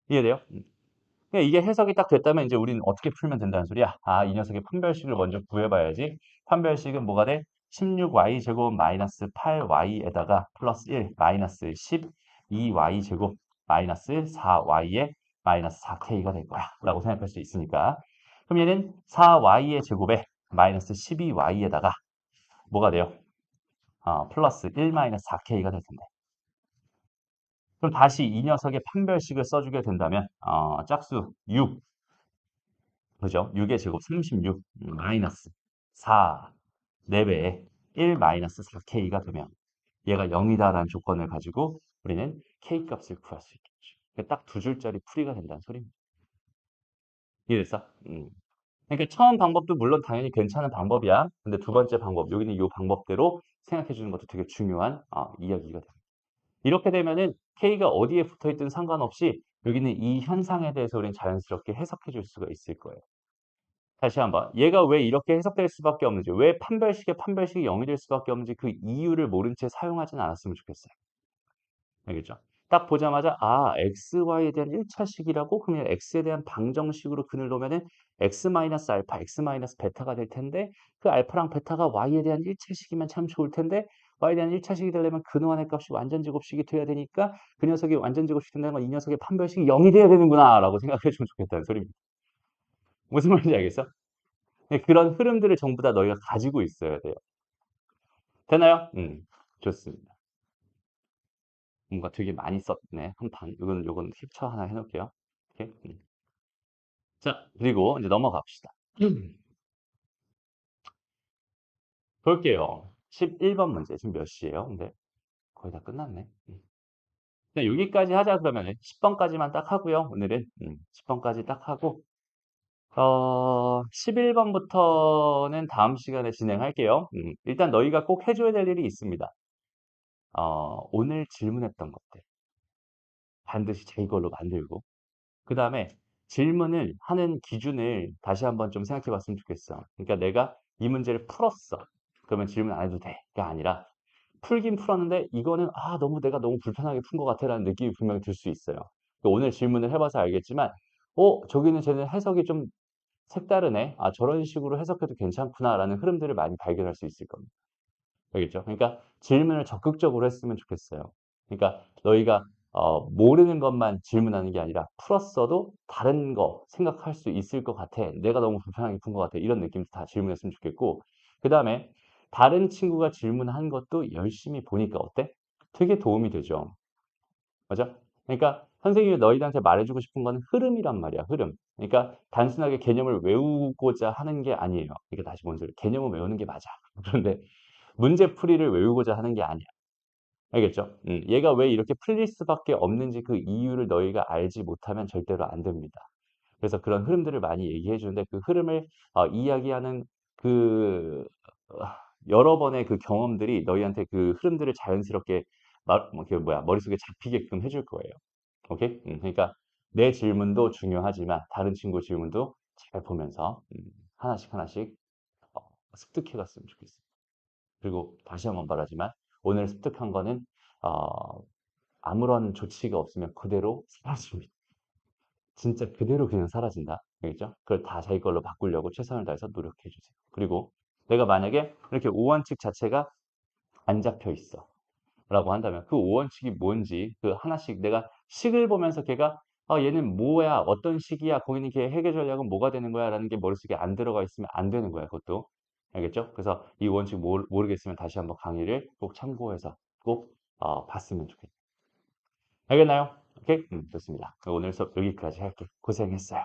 이해돼요? 그러니까 이게 해석이 딱 됐다면 이제 우리는 어떻게 풀면 된다는 소리야? 아, 이 녀석의 판별식을 먼저 구해봐야지. 판별식은 뭐가 돼? 16y 제곱 마이너스 8y에다가 플러스 1 마이너스 12y 제곱 마이너스 4y에 마이너스 4k가 될 거야. 라고 생각할 수 있으니까. 그럼 얘는 4y의 제곱에 마이너스 12y에다가 뭐가 돼요? 플러스 1 마이너스 4k가 될 텐데. 그럼 다시 이 녀석의 판별식을 써주게 된다면 짝수 6 그죠? 6의 제곱 36 마이너스 4 4배에 1 마이너스 4k가 되면 얘가 0이다라는 조건을 가지고 우리는 k 값을 구할 수 있겠죠. 딱 두 줄짜리 풀이가 된다는 소리입니다. 이해됐어? 그러니까 처음 방법도 물론 당연히 괜찮은 방법이야. 근데 두 번째 방법, 여기는 이 방법대로 생각해 주는 것도 되게 중요한 이야기가 됩니다. 이렇게 되면은 k가 어디에 붙어 있든 상관없이 여기는 이 현상에 대해서 우리는 자연스럽게 해석해 줄 수가 있을 거예요. 다시 한번 얘가 왜 이렇게 해석될 수밖에 없는지 왜 판별식이 0이 될 수밖에 없는지 그 이유를 모른 채 사용하지는 않았으면 좋겠어요. 알겠죠? 딱 보자마자 x, y에 대한 1차식이라고 그러면 x에 대한 방정식으로 근을 놓으면은 x-알파, x-베타가 될 텐데 그 알파랑 베타가 y에 대한 1차식이면 참 좋을 텐데 y에 대한 1차식이 되려면 근원의 값이 완전 제곱식이 돼야 되니까 그 녀석이 완전 제곱식이 된다는 건 이 녀석의 판별식이 0이 돼야 되는구나 라고 생각해 주면 좋겠다는 소리입니다. 무슨 말인지 알겠어? 네, 그런 흐름들을 전부 다 너희가 가지고 있어야 돼요. 되나요? 좋습니다. 뭔가 되게 많이 썼네. 요건 캡처 하나 해놓을게요. 이렇게. 자, 그리고 이제 넘어갑시다. 볼게요. 11번 문제. 지금 몇 시예요? 근데 거의 다 끝났네. 자, 여기까지 하자 그러면 10번까지만 딱 하고요. 오늘은 10번까지 딱 하고 11번부터는 다음 시간에 진행할게요. 일단 너희가 꼭 해줘야 될 일이 있습니다. 오늘 질문했던 것들 반드시 제 걸로 만들고 그 다음에 질문을 하는 기준을 다시 한번 좀 생각해 봤으면 좋겠어. 그러니까 내가 이 문제를 풀었어. 그러면 질문 안 해도 돼가 아니라 풀긴 풀었는데 이거는 너무 내가 너무 불편하게 푼 것 같아라는 느낌이 분명히 들 수 있어요. 그러니까 오늘 질문을 해봐서 알겠지만 저기는 쟤는 해석이 좀 색다르네. 저런 식으로 해석해도 괜찮구나라는 흐름들을 많이 발견할 수 있을 겁니다. 알겠죠? 그러니까 질문을 적극적으로 했으면 좋겠어요. 그러니까 너희가 모르는 것만 질문하는 게 아니라 풀었어도 다른 거 생각할 수 있을 것 같아. 내가 너무 불편하게 푼 것 같아. 이런 느낌도 다 질문했으면 좋겠고 그 다음에 다른 친구가 질문한 것도 열심히 보니까 어때? 되게 도움이 되죠. 맞아? 그러니까 선생님이 너희들한테 말해주고 싶은 건 흐름이란 말이야, 흐름. 그러니까 단순하게 개념을 외우고자 하는 게 아니에요. 그러니까 다시 먼저 개념을 외우는 게 맞아. 그런데 문제풀이를 외우고자 하는 게 아니야. 알겠죠? 얘가 왜 이렇게 풀릴 수밖에 없는지 그 이유를 너희가 알지 못하면 절대로 안 됩니다. 그래서 그런 흐름들을 많이 얘기해 주는데 그 흐름을 이야기하는 그 어, 여러 번의 그 경험들이 너희한테 그 흐름들을 자연스럽게 머릿속에 잡히게끔 해줄 거예요. 오케이? 그러니까 내 질문도 중요하지만 다른 친구 질문도 잘 보면서 하나씩 하나씩 습득해 갔으면 좋겠어요. 그리고 다시 한번 말하지만 오늘 습득한 거는 어, 아무런 조치가 없으면 그대로 사라집니다. 진짜 그대로 그냥 사라진다. 알겠죠? 그걸 다 자기 걸로 바꾸려고 최선을 다해서 노력해 주세요. 그리고 내가 만약에 이렇게 5원칙 자체가 안 잡혀 있어. 라고 한다면 그 5원칙이 뭔지 그 하나씩 내가 식을 보면서 걔가 얘는 뭐야 어떤 식이야 거기는 걔 회계 전략은 뭐가 되는 거야 라는 게 머릿속에 안 들어가 있으면 안 되는 거야 그것도 알겠죠? 그래서 이 원칙 모르겠으면 다시 한번 강의를 꼭 참고해서 꼭 봤으면 좋겠다 알겠나요? 오케이? 좋습니다. 오늘 수업 여기까지 할게 고생했어요.